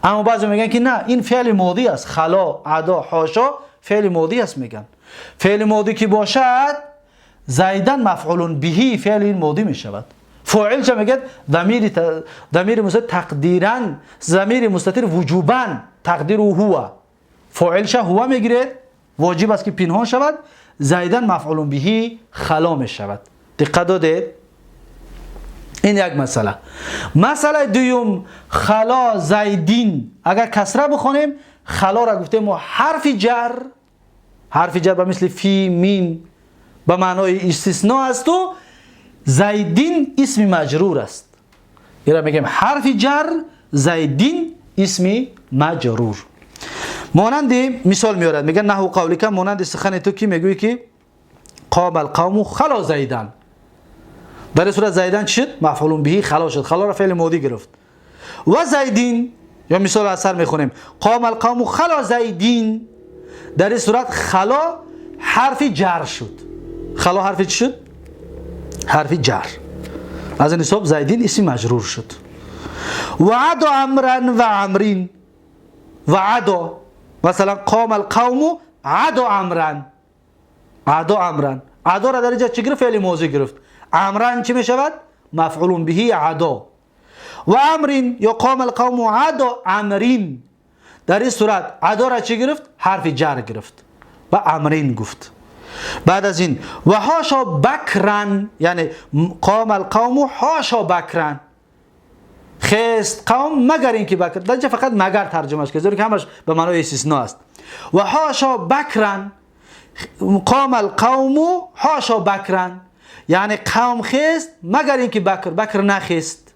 اما بعضی میگن که نه، این فعل ماضی است. خلا، عدا، حاشا فعل ماضی است. میگن فعل ماضی که باشد زیدن مفعول به فعل این ماضی میشود. فاعل چه میگه؟ ضمیر مستتر تقدیرا، ضمیر مستتر وجوبا، تقدیر هو. فاعل شه هو میگیره، واجب است که پنهان شود. زیدن مفعول به خلا میشود. دقت دادید؟ این یک مسئله. مسئله دوم خلا زیدین، اگر کسره بخونیم خلا را گفتیم ما حرف جر، حرف جر به مثل فی میم به معنای استثناء است و زیدین اسم مجرور است. این را میگیم حرف جر، زیدین اسم مجرور. مانند مثال میارد، میگن نحو قولک، مانند سخن تو که میگویی که قام القوم خلا زیدن. در این صورت زیدن چی شد؟ مفعول به خلا شد. خلا را فعل ماضی گرفت. و زیدین، یا مثال اثر میخونیم قام القوم خلا زیدین. در این صورت خلا حرف جر شد. خلا حرف چی شد؟ حرف جر. از این حساب زیدین اسم مجرور شد. وعد امرا و امرین. وعد مثلا قام القوم عد امرا. عد امرا. عدا را در اینجا چی گرفت؟ فعل ماضی گرفت. امران چی می شود؟ مفعول به عدا. و امرین یا قام القوم عدا امرین. در این صورت عدا را چی گرفت؟ حرف جر گرفت و امرین گفت. بعد از این و حاشا بکرن، یعنی قام القوم حاشا بکرن، خست قوم مگر اینکه بکر. در اینجا فقط مگر ترجمه است که زیرا که همش به معنای استثناء است. و حاشا بکرن، قام القوم حاشا بکرن، یعنی قوم خست مگر اینکه بکر نخست.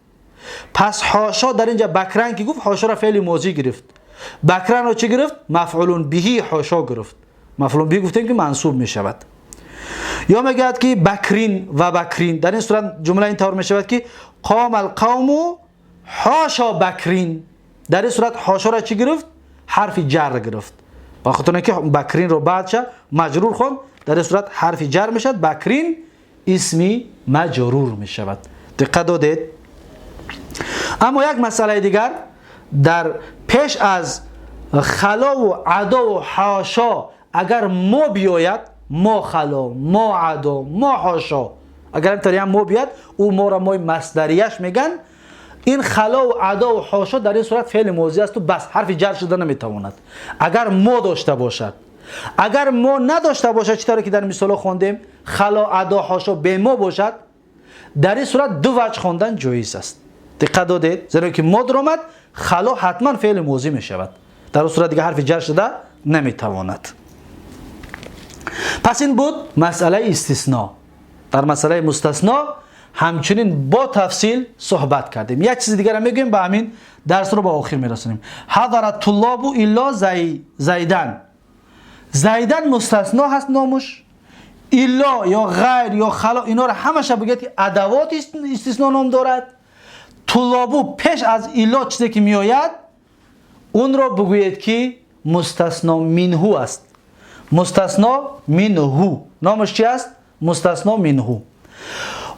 پس حاشا در اینجا بکرن که گفت، حاشا را فعل ماضی گرفت. بکرن رو چی گرفت؟ مفعول به حاشا گرفت. مفعول به گفتیم که منصوب می شود. یا میگه که بکرین و بکرین، در این صورت جمله این طور میشود که قام القوم حاشا بکرین. در این صورت حاشا را چی گرفت؟ حرف جر گرفت. با خاطر اینکه بکرین رو بعدش مجرور خوند، در این صورت حرف جر میشد، بکرین اسمی مجرور میشود. دقت دادید؟ اما یک مسئله دیگر، در پیش از خلا و عدا و حاشا اگر ما بیاید، ما خلا، ما عدا، ما حاشا، اگر اینطوری هم ما بیاد، او ما را ما مصدریش میگن. این خلا و عدا و حاشا در این صورت فعل ماضی است و بس، حرف جر شده نمیتواند. اگر ما داشته باشد، اگر ما نداشته باشد، چطوری که در مثال خوندیم خلا، عدا، حاشا به ما باشد، در این صورت دو وجه خواندن جایز است. دقت دادید؟ زیرا که ما درآمد، خلا حتما فعل ماضی می شود، در اون صورت دیگه حرف جر شده نمیتواند. پس این بود مسئله استثناء. در مسئله مستثنا همچنین با تفصیل صحبت کردیم. یک چیز دیگر هم میگیم، با همین درس رو با آخر میرسونیم. حضر الطلاب الا زیدن. زیدن مستثنا هست نامش. الا یا غیر یا خلا، اینا رو همش بگید که ادوات استثناء نام دارد. طلابو پیش از الا چیزی که میآید، اون رو بگویید که مستثنا منه است. مستثنا منه نامش چی است؟ مستثنا منه.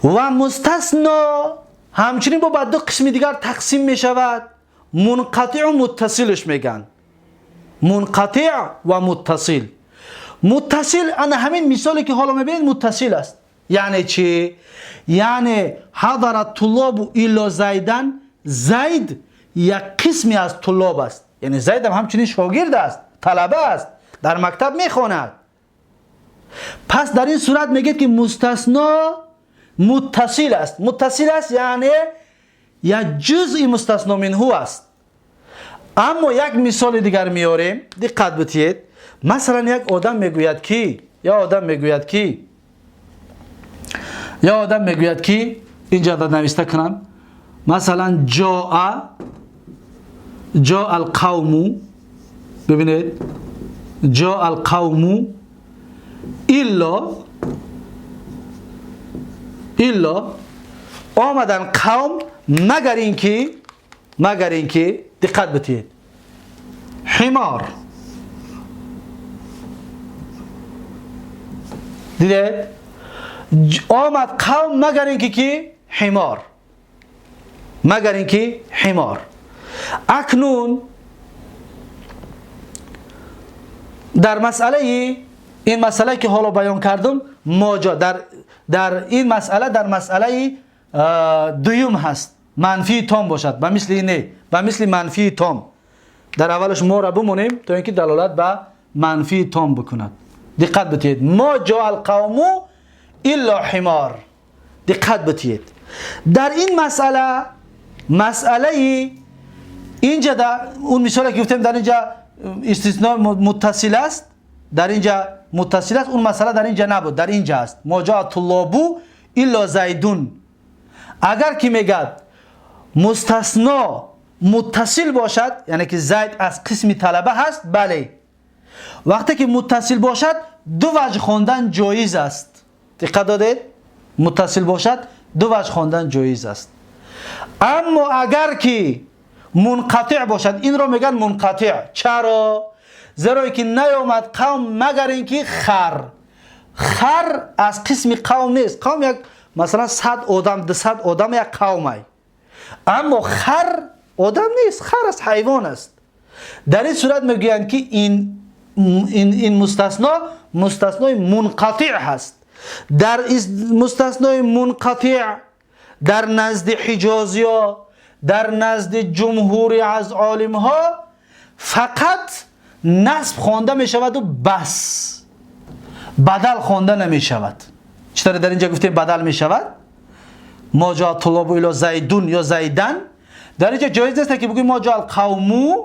و مستثنا همچنین با دو قسم دیگر تقسیم می شود. منقطع و متصلش میگن. منقطع و متصل. متصل انا همین مثالی که حالا میبینید متصل است. یعنی چی؟ یعنی حضر الطلاب الا زیدن، زید یک قسمی از طلاب است. یعنی زید هم همچنین شاگرد است، طلبه است، در مکتب میخواند. پس در این صورت میگید که مستثنا متصل است. متصل است یعنی یک جزئی مستثنا منه است. اما یک مثال دیگر میاریم، دقت بتید. مثلا یک آدم میگوید که یا آدم میگوید که اینجا داد نوشته کنم، مثلا جاء القوم، ببینید جاء القوم الا آمدن قوم مگر اینکه دقت بتید حمار. دیدید؟ آمد قوم مگر اینکه که حمار، مگر اینکه حمار. اکنون در این مسئله که حالا بیان کردم، ماجا در این مسئله، در مسئله دویم هست، منفی تام باشد، به مثل اینه، به مثل منفی تام. در اولش ما را بمونیم تا اینکه دلالت به منفی تام بکند. دقت بتید. ما جاء القوم الا حمار. دقت بتید. در این مسئله اینجا در اون مثالی که گفتیم، در اینجا استثناء متصل است، در اینجا متصل است. اون مسئله در اینجا نبود، در اینجا است. ما جاء الطلاب الا زیدون. اگر که میگد مستثنا متصل باشد، یعنی که زید از قسم طلبه هست، بله. وقتی که متصل باشد دو وجه خواندن جایز است. دقت دادید؟ متصل باشد دو وجه خواندن جایز است. اما اگر که منقطع باشد، این رو میگن منقطع. چرا؟ زیرا که نیامد قوم مگر اینکه خر از قسم قوم نیست. قوم یک مثلا 100 آدم 200 آدم یک قومه، اما خر آدم نیست، خر از حیوان است. در این صورت میگویند که این مستثنای منقطع هست. در مستثنای منقطع در نزد حجازی‌ها، در نزد جمهوری از عالم ها فقط نصب خوانده می شود و بس، بدل خوانده نمی شود. چطور در اینجا گفتیم بدل می شود؟ ما جاء الطلاب الی زیدون یا زیدن. در اینجا جایز نیست که بگوی ما جاء القوم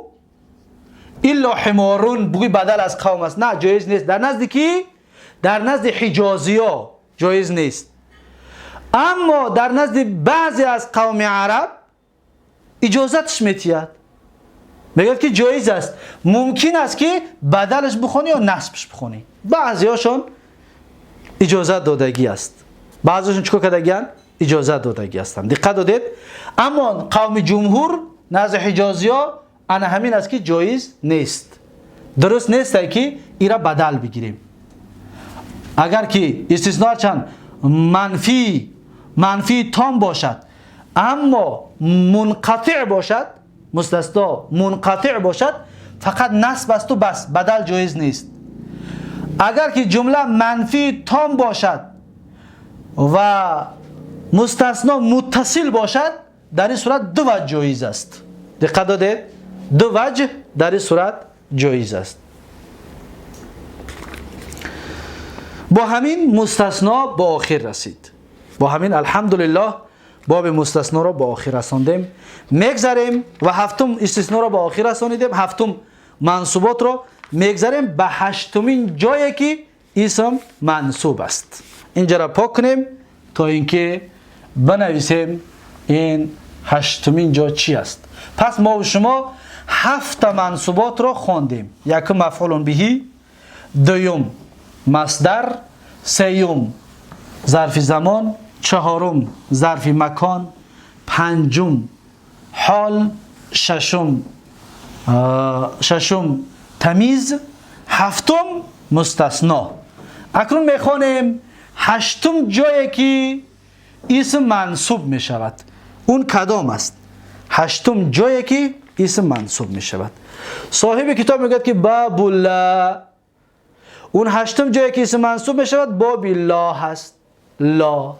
الا حمارون، بگوی بدل از قوم است. نه، جایز نیست. در نزد حجازی ها جایز نیست. اما در نزد بعضی از قوم عرب اجازتش میتید، میگه که جایز است. ممکن است که بدلش بخونی یا نصبش بخونی. بعضی هاشون اجازه دادگی است. بعضیشون چیکار کردگیان؟ اجازه دادگی هستند. دقت دادید؟ اما قوم جمهور نزد حجازی‌ها انا همین است که جایز نیست. درست نیست که ایرا بدل بگیریم. اگر که استثناء چند منفی تام باشد اما منقطع باشد، مستثنا منقطع باشد، فقط نصب است و بس، بدل جایز نیست. اگر که جمله منفی تام باشد و مستثنا متصل باشد، در این صورت دو وجه جایز است. دقت دادید؟ دو وجه در این صورت جایز است. با همین مستثنا با آخر رسید. با همین الحمدلله باب مستثنا را با آخر رساندیم. میگذاریم و هفتم استثنا را با آخر رسانیدیم. هفتم منصوبات را میگذاریم به هشتمین جایی که اسم منصوب است. اینجا را پاک کنیم تا اینکه بنویسیم این هشتمین جا چی است. پس ما و شما هفت منصوبات را خواندیم. یکم مفعول به، دوم مصدر، سیوم ظرف زمان، چهارم ظرف مکان، پنجم حال، ششم تمیز، هفتم مستثنا. اکنون میخوانیم هشتم جایی که اسم منصوب می شود. اون کدام است؟ هشتم جایی که اسم منصوب می شود. صاحب کتاب میگه که باب الله. اون هشتم جایی که اسم منصوب می شود باب لا هست. لا.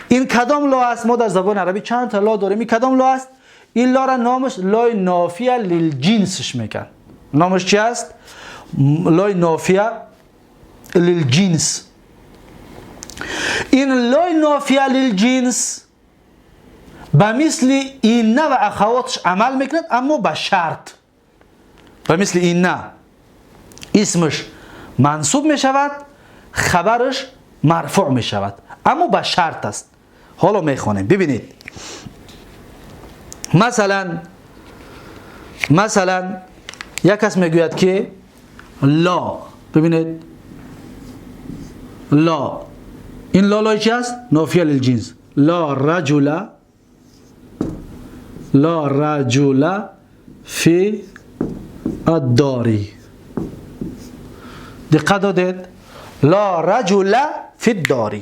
این کدام لا است؟ ما در زبان عربی چند تا لا داریم. این کدام لا است؟ این لا را نامش لای نافیه للجنسش میگن. نامش چی است؟ لای نافیه للجنس. این لای نافیه للجنس به مثل اینه و اخواتش عمل میکند، اما به شرط. به مثل اینه اسمش منصوب میشود، خبرش مرفوع میشود، اما به شرط است. حالا میخوانیم ببینید. مثلا یک کس میگوید که لا. ببینید لا، این لا چی است؟ نافیه للجنس. لا رجل فی الدار. دقت دادید؟ لا رجل فی الدار.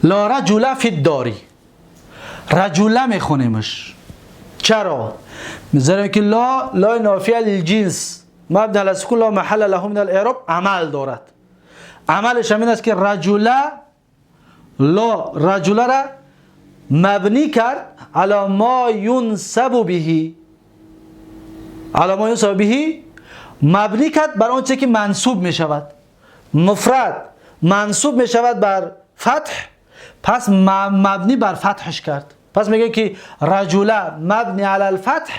لا رجل فی الدار. رجل میخونیمش. چرا؟ میذاریم که لا نافیه للجنس مبنی علی السکون لا محل له من الاعراب عمل دارد. عملش همین است که رجل را مبنی کرد علی ما ینسب به. مبنی کرد بر آنچه که منصوب می شود. مفرد منصوب می شود بر فتح، پس مبنی بر فتحش کرد. پس میگه که رجل مبنی علی الفتح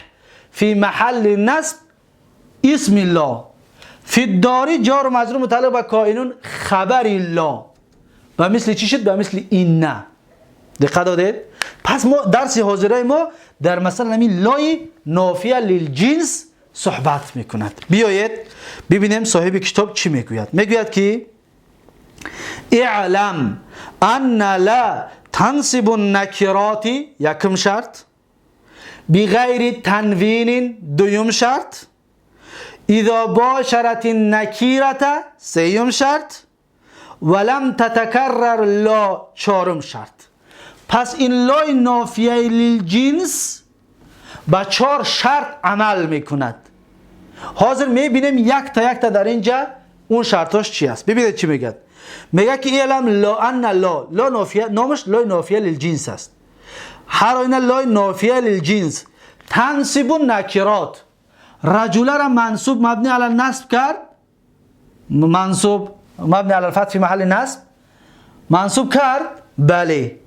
فی محل نصب اسم الله. فی الدار جار و مجرور متعلق به کائنون خبر الله. و مثل چی شد؟ به مثل اینه. دقت دادید؟ پس ما درس حاضره ما در مثلا همین لای نافیه للجنس صحبت میکند. بیایید ببینیم صاحب کتاب چی میگوید. میگوید که اعلم ان لا تنصب النکرات، یکم شرط، بغیر تنوین، دویم شرط، اذا باشرت النکیرت، سیوم شرط، ولم تتکرر لا، چهارم شرط. پس این لای نافیه للجنس با 4 شرط عمل میکند. حاضر میبینیم یک تا در اینجا اون شرطاش چی است. ببینید چی میگه. میگه که اعلم لا ان لا نافیه، نامش لای نافیه للجنس است. هر آینه لای نافیه للجنس تنصب النکرات. رجل را منصوب مبنی علی النصب کرد، منصوب مبنی علی الفتح فی محل نصب منصوب کرد. بله.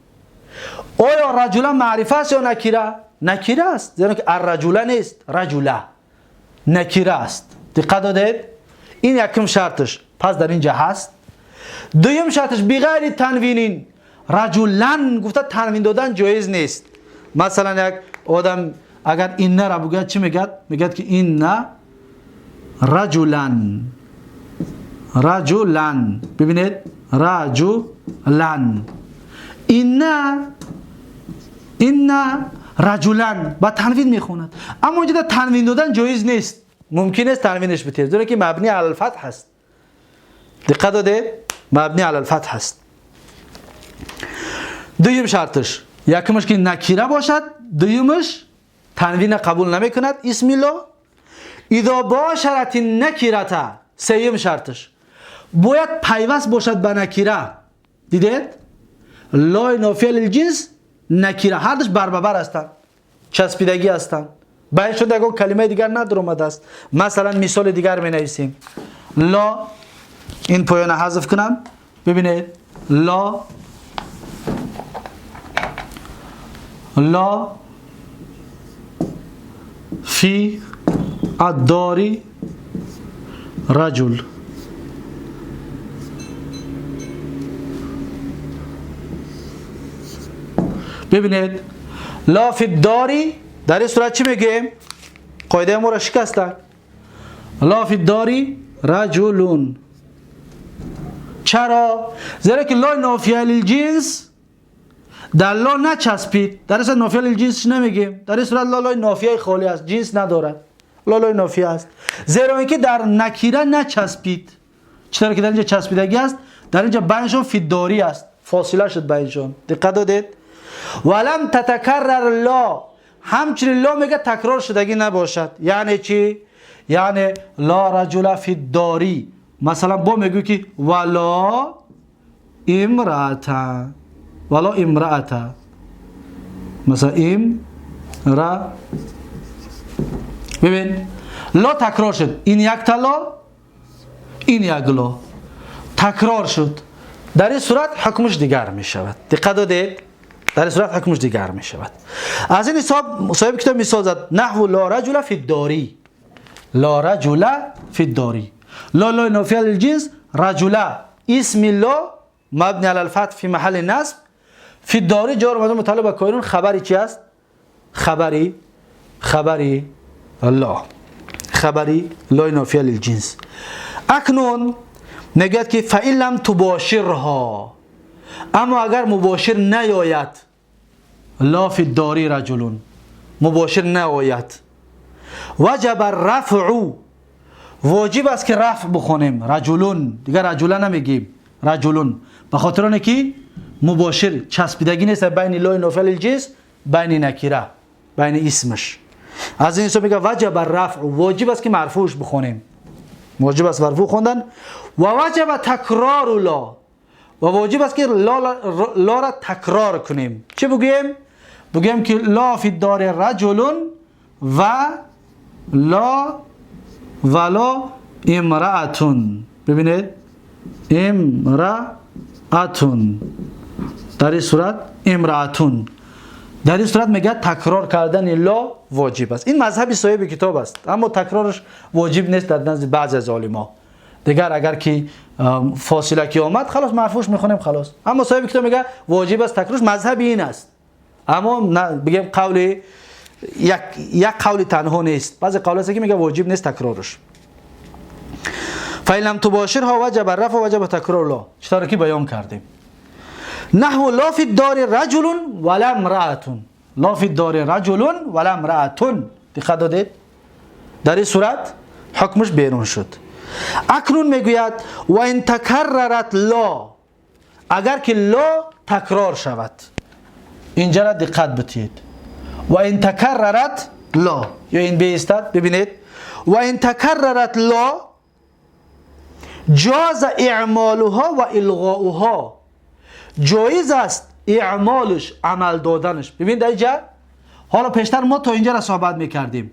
آیا رجل معرفه است یا نکیره؟ نکیره است، زیرا که الرجل نیست، رجل نکیره است. دقت دادید؟ این یکم شرطش پس در اینجا هست. دویم شرطش بغیر تنوین. رجلن گفته تنوین دادن جایز نیست. مثلا یک آدم اگر این را بگه چی میگه؟ میگه که این رجلن. رجلن. ببینید رجلن. این رجلن با تنوین میخوند، اما اونجا تنوین دادن جایز نیست، ممکن است تنوینش بتیر، زیرا که مبنی علی الفتح هست. دقت دادید؟ مبنی علی الفتح هست. دویم شرطش، یکمش که نکیره باشد، دویمش تنوین قبول نمیکند. اسم الله اذا باشرت النکرة. سوم شرطش باید پیوست باشد به نکیره. دیدید؟ لا نافیه للجنس نکیره، هر دوش بربر هستند، چسبیدگی هستند. باید شده اگه کلمه دیگر ندر اومده است. مثلا مثال دیگر می نویسیم. لا، این پایان حذف کنم. ببینید لا فی الدار رجل. ببینید لا فی الداری در این صورت چی میگیم؟ قاعده ما را شکستن. لا فی الداری رجلون. چرا؟ زیرا که لا نافیه للجنس در لا نچسبید. در این صورت نافیه للجنس نمیگیم. در این صورت لا نافیه خالی است، جنس ندارد. لا نافیه است، زیرا اینکه در نکیره نچسبید. چطور که در اینجا چسبیدگی است، در اینجا بینشون فی الداری است، فاصله شد بینشون. دقت دادید؟ ولم تتکرر لا، همچنین لا میگه تکرار شدگی نباشد. یعنی چی؟ یعنی لا رجل فی الداری، مثلا با میگوی که ولا امرأة، ولا امرأة، مثلا امرأة. ببین لا تکرار شد، این یک لا، این یک لا تکرار شد. در این صورت حکمش دیگر می شود. دقت دادید؟ در این صورت حکمش دیگر می شود. از این حساب صاحب کتاب مثال زد. نحو لا رجل فی الداری. لا رجل فی الداری. لا نافیه للجنس. رجل اسم لا مبنی علی الفتح فی محل نصب. فی الداری جار و مجرور متعلق به کائنون. خبری چی است؟ خبری لا. خبری لا نافیه للجنس. اکنون میگه که فإن لم تباشرها، اما اگر مباشر نیاید، لا فی الداری رجلون، مباشر نیاید، وجب الرفع، واجب است که رفع بخونیم. رجلون دیگر رجلون نمیگیم، رجلون، به خاطر اینه که مباشر چسبیدگی نیست بین لا نافیه للجنس، بین نکیره، بین اسمش. از این حساب میگه وجب الرفع، واجب است که مرفوعش بخونیم، واجب است مرفوع خوندن. و واجب تکرار لا، و واجب است که لا را تکرار کنیم. چه بگیم؟ بگیم که لا فی الدار رجل و لا امرأتون. ببینید امرأتون، در این صورت امرأتون، در این صورت میگه تکرار کردن لا واجب است. این مذهب صاحب کتاب است، اما تکرارش واجب نیست در نزد بعضی از علما. دیگر اگر که فاصله کی آمد خلاص مرفوعش میخونیم خلاص. اما صاحب کتاب میگه واجب است تکرارش. مذهب این است، اما بگیم قول یک قول تنها نیست. بعضی قول است که میگه واجب نیست تکرارش. فإن لم تباشرها وجب الرفع وجب تکرار لا. چطور که بیان کردیم. نحو لا فی الدار رجل ولا امرأة. لا فی الدار رجل ولا امرأة. دقت دادید؟ در این صورت حکمش بیرون شد. اکنون میگوید و ان تکررت لا، اگر که لا تکرار شود. اینجا را دقت بدید. و ان تکررت لا، یا این بیستد. ببینید و ان تکررت لا جاز اعمالها و الغاؤها، جایز است اعمالش، عمل دادنش. ببین در اینجا حالا پیشتر ما تا اینجا را صحبت میکردیم.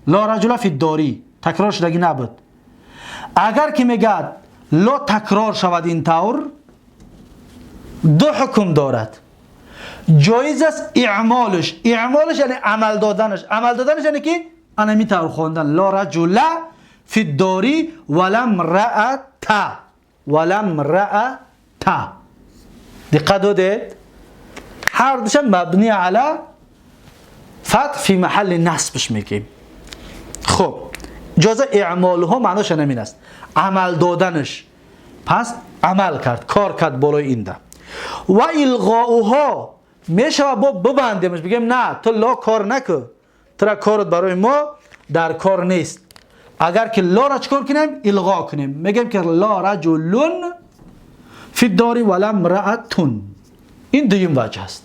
لا رجل فی الداری تکرار شدگی نبود. اگر که میگه لا تکرار شود این طور، دو حکم دارد. جایز است اعمالش، اعمالش یعنی عمل دادنش. عمل دادنش یعنی که انا می طور خواندن لا رجل فی الداری ولا امرأة، ولا امرأة. دقت دادید؟ هر دوشن مبنی علی فتح فی محل نصبش میگیم. خب جزء اعمالها معناش همین است، عمل دادنش. پس عمل کرد، کار کرد بالای این ده. و الغاؤها میشه با ببندیمش، بگیم نه تو لا کار نکن، تو کارت برای ما در کار نیست. اگر که لا را چکار کنیم؟ الغا کنیم. میگیم که لا رجلون فی الدار ولا امرأتون. این دویم وجه است.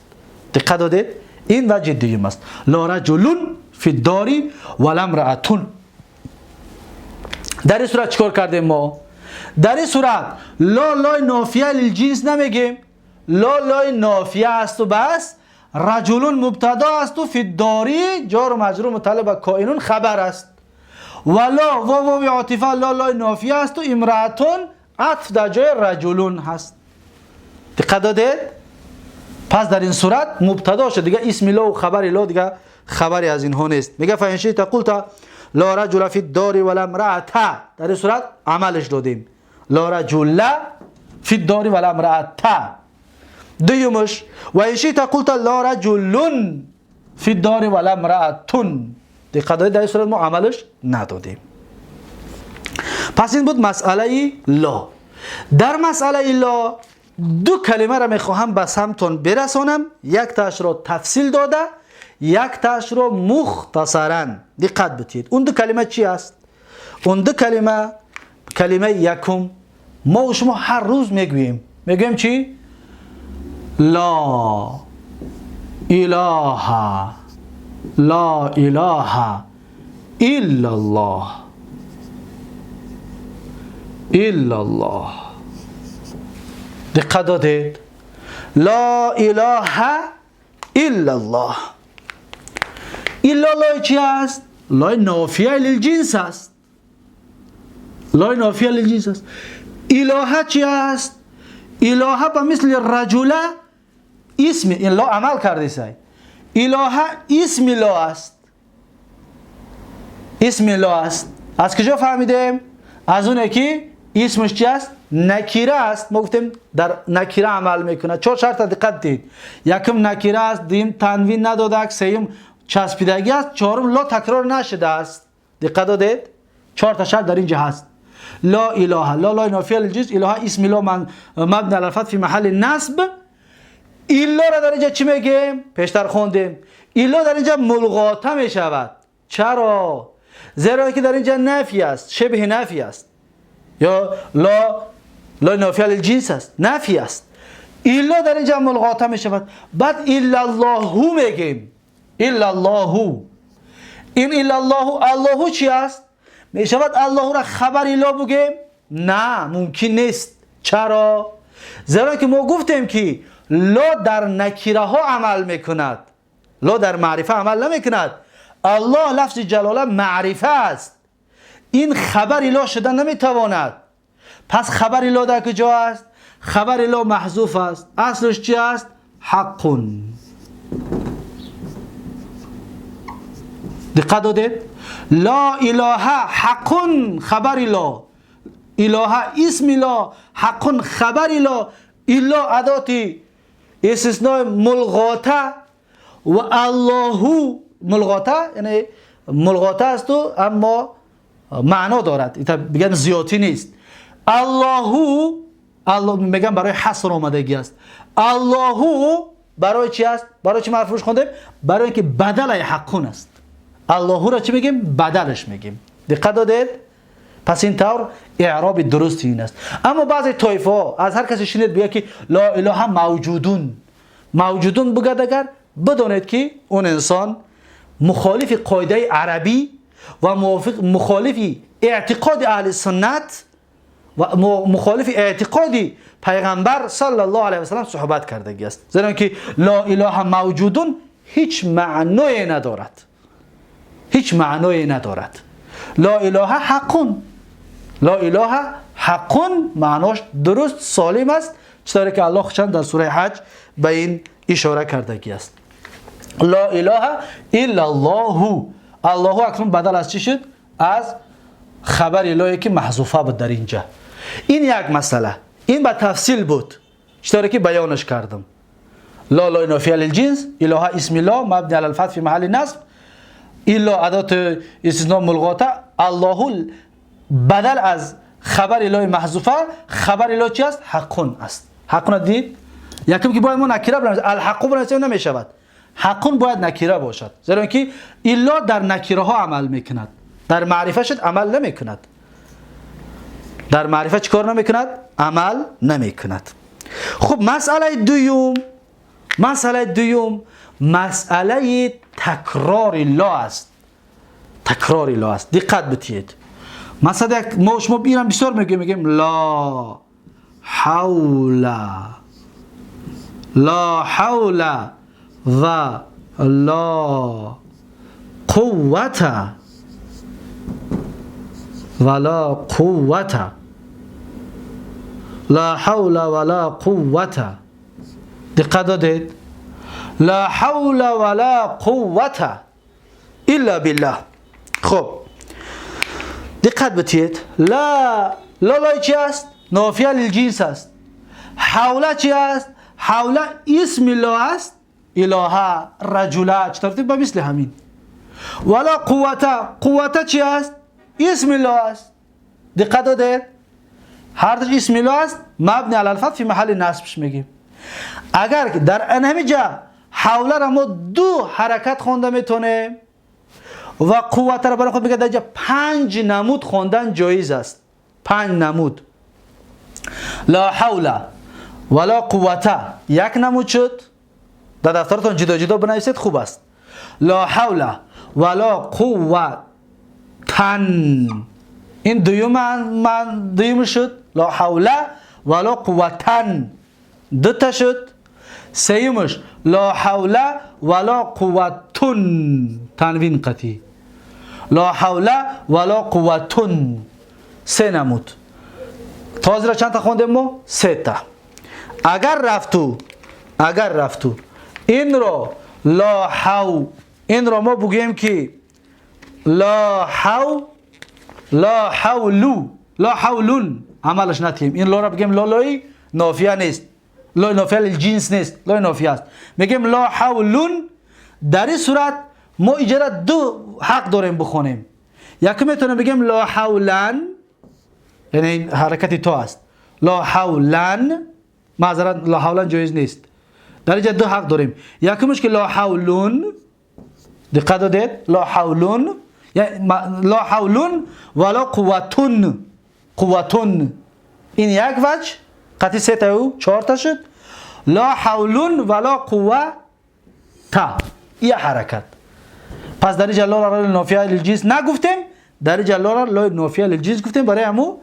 دقت دادید؟ این وجه دویم است. لا رجلون فی الدار ولا امرأتون. در این صورت چکار کردیم ما؟ در این صورت لا لای نافیه للجنس نمیگیم، لا لای نافیه است و بس، رجلون مبتدا است و فی الدار جار و مجرور متعلق به کائنون خبر است. ولا واو عاطفه لا لای نافیه است و امرأتون عطف در جای رجلون هست. دقت دادید؟ پس در این صورت مبتدا شد دیگه، اسم لا و خبر لا دیگه خبری از اینها نیست. میگه فإن شئت قلت لا رجل فی الدار ولا امرأة، در این صورت عملش دادیم، لا رجل فی الدار ولا امرأة. دویمش و إن شئت قلت لا رجل فی الدار ولا امرأتون. دقت دادید؟ در این صورت ما عملش ندادیم. پس این بود مسئله لا. در مسئله لا دو کلمه را میخواهم به سمتون برسانم، یک تاش را تفصیل داده، یک تاش را مختصرا. دقت بتید اون دو کلمه چی است؟ اون دو کلمه یکم ما و شما هر روز میگوییم چی؟ لا اله لا اله الا الله الا الله. دقت دادید؟ لا اله الا الله. الا الله چی است؟ لا نافیه للجنس است. لا نافیه للجنس است. اله چی است؟ اله به مثل رجل اسم این لا عمل کرده سای. اله اسم لا است. اسم لا است. از کجا فهمیدیم؟ از اونه که اسمش چی است؟ نکیره است. ما گفتیم در نکیره عمل میکنه. 4 شرط دقت دید. یکم نکیره است، دوم تنوین نداده، سوم چسبیدگی است، چهارم لا تکرار نشده است. دقت دادید؟ 4 تا شرط در اینجا هست. لا اله لا نافیه للجنس، اله اسم لا مبنی علی الفتح فی محل نصب. الا را در اینجا چی میگیم؟ پیشتر خوندیم. الا در اینجا ملغاته می شود. چرا؟ زیرا که در اینجا نفی است، شبه نفی است. یا لا نافیه للجنس است، نفی است. الا در اینجا ملغاته می شود. بعد الا الله میگیم. الا الله. این الا الله چی است؟ می شود الله را خبر الا بگیم؟ نه، ممکن نیست. چرا؟ زیرا که ما گفتیم که لا در نکیره ها عمل میکند، لا در معرفه عمل نمیکند. الله لفظ جلاله معرفه است، این خبر لا شدن نمیتواند. پس خبر لا در کجا است؟ خبر لا محذوف است. اصلش چی است؟ حق. دقت دادید؟ لا اله حق خبر لا، اله اسم لا، حق خبر لا. الا اداتی استثناء ملغاته و الله ملغاته، یعنی ملغاته است و اما معنا دارد، بگن زیادی نیست. الله میگن برای حصر آمدگی است. الله برای چی است؟ برای چی مرفوعش خوندیم؟ برای اینکه بدل حقون است. الله را چی میگیم؟ بدلش میگیم. دقت دادید؟ پس این طور اعراب درست این است. اما بعضی طایفه ها از هر کسی شنید بگه که لا اله موجودون بگد، اگر بدانید که اون انسان مخالف قاعده عربی و مخالف اعتقاد اهل سنت و مخالف اعتقاد پیغمبر صلی الله علیه و سلم صحبت کرده است. زیرا که لا اله موجودون هیچ معنی ندارد. هیچ معنی ندارد. لا اله حقون، لا اله حقون معناش درست سالم است، چطوری که الله خودش در سوره حج به این اشاره کرده است. لا اله الا الله. الله اکنون بدل از چی شد؟ از خبر الهی که محذوفه بود در اینجا. این یک مسئله، این به تفصیل بود چطوری که بیانش کردم. لا نافیه للجنس، اله اسم لا مبنی علی الفتح فی محل نصب. الا ادات استثناء ملغاته. الله بدل از خبر اله محذوفه، خبر اله چی است؟ حقون است. حقون دید؟ یکم که باید ما نکره بنویسیم، الحق بنویسیم نمیشود، حقون باید نکره باشد، زیرا اینکه الا در نکره ها عمل میکند، در معرفه شد عمل نمیکند، در معرفه چیکار نمیکند؟ عمل نمیکند. خب مسئله دوم، مسئله تکرار لا است. تکرار لا است. دقت بتید. مثلا ما شما بیرم بسیار میگیم لا حول، لا حول و لا قوة ولا قوة، لا حول ولا قوة. دقت دادید؟ لا حول ولا قوة الا بالله. خب دقت بتید. لا چی است؟ نافیه للجنس است. حول چی است؟ حول اسم الله است. اله، رجل، ترتیب به مثل همین. ولا قوة چی است؟ اسم الله است. دقت دادید؟ هر دو اسم الله است، مبنی علی الفتح فی محل نصبش میگیم. اگر در همین جا حول را ما دو حرکت خوانده میتونه و قوت را برای خود میگه در اینجا 5 نمود خواندن جایز است. 5 نمود. لا حول ولا قوة یک نمود شد، در دفترتون جدا جدا بنویسید خوب است. لا حول ولا قوة این دویم شد. لا حول ولا قوة دو تا شد. سیومش لا حول ولا قوة تنوین قطعی. لا حول ولا قوة 3 نمود. تازه را چند تا خوندیم ما؟ 3 تا. اگر رفتو این را لا حو، این را ما بگیم که لا حولون عملش نتیم. این لا را بگیم لای نافیه نیست، لای نافیه للجنس نیست، لای نافیه است. میگیم لا حولون. در این صورت ما اجازه دو حق داریم بخونیم. یکی میتونیم بگیم لا حولن، یعنی حرکتی تو است. لا حولن، معذرت لا حولن جایز نیست. در اینجا دو حق داریم. یکی میشه که لا حولون. دقت دادید؟ لا حولون، یعنی لا حولون ولا قوتون. این یک وجه قطعی 3 تا و 4 تا شد. لا حولون ولا قوة یه حرکت. پس در اینجا لا را نافیه للجنس نگفتیم، در اینجا لا را نافیه للجنس گفتیم. برای همو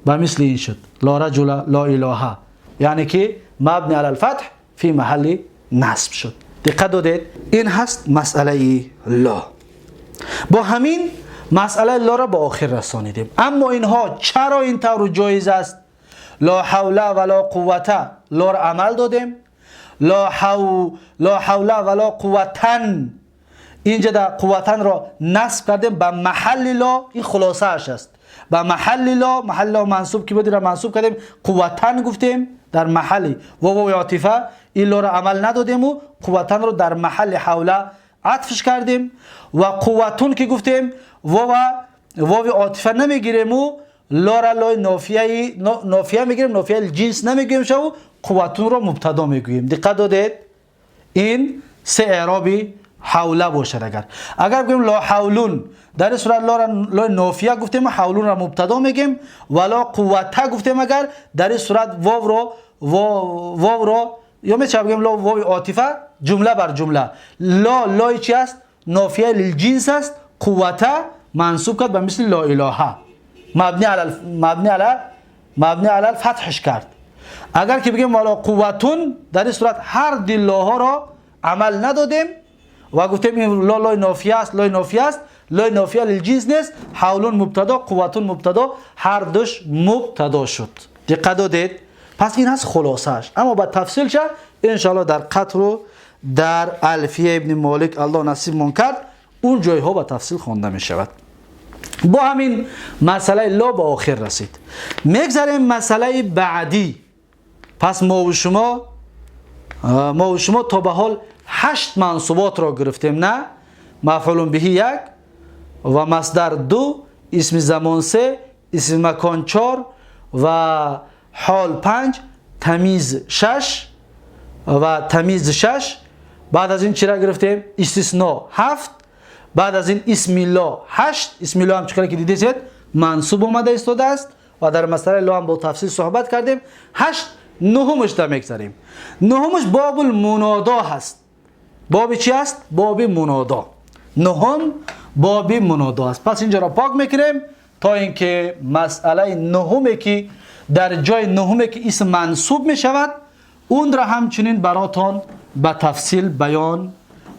به مثل این شد لا رجل لا اله، یعنی که مبنی علی الفتح فی محل نصب شد. دقت دادید؟ این هست مسئله لا. با همین مسئله لا را به آخر رسانیدیم. اما اینها چرا این طور جایز است؟ لا حول ولا قوة لا را عمل دادیم. لا حول ولا قوتن، اینجا در قوتن را نصب کردیم به محل لا. این خلاصه اش است. به محل لا منصوب که بودی را منصوب کردیم، قوتن گفتیم در محل واو عاطفه. این لا را عمل ندادیم و قوتن را در محل حول عطفش کردیم. و قوتون که گفتیم واو عاطفه نمیگیریم و لا را لای نافیه میگیریم، نافیه الجنس نمیگیم شو قوتون را مبتدا میگوییم. دقت دادید؟ این 3 اعرابی حوله باشه. اگر بگیم لا حولون، در این صورت لا را لای نافیه گفتیم، حولون را مبتدا میگیم. ولا قوته گفتیم، اگر در این صورت واو را یا میشه بگیم لا واو عاطفه جمله بر جمله. لای چی است؟ نافیه للجنس است. قوته منصوب کرد به مثل لا اله، مبنی علی الفتحش کرد. اگر که بگیم والا قوتون، در این صورت هر لا ها را عمل ندادیم و گفتیم این لای نافیه است، لای نافیه للجنس نیست. حولون مبتدا، قوتون مبتدا، هر دوش مبتدا شد. دقت دادید؟ پس این هست خلاصش. اما با تفصیل شه ان شاء الله در قطر و در الفیه ابن مالک الله نصیب من کرد اون جای ها با تفصیل خوانده می شود. با همین مسئله لا به آخر رسید. میگذاریم مسئله بعدی. پس ما و شما تا به حال 8 منصوبات را گرفتیم، نه؟ مفعول به 1 و مصدر 2 اسم زمان 3 اسم مکان 4 و حال 5 تمیز 6 و تمیز 6. بعد از این چی را گرفتیم؟ استثناء 7. بعد از این اسم الله 8. اسم الله هم چقدر که دیدید منصوب اومده ایستاده است و در مسئله لا هم با تفصیل صحبت کردیم. 8 نهمش تا میگذاریم. نهمش باب المنادا هست. باب چی است؟ باب منادا. نهم باب منادا است. پس اینجا را پاک میکنیم تا اینکه مسئله نهمی که در جای نهمی که اسم منصوب میشود اون را همچنین براتون به تفصیل بیان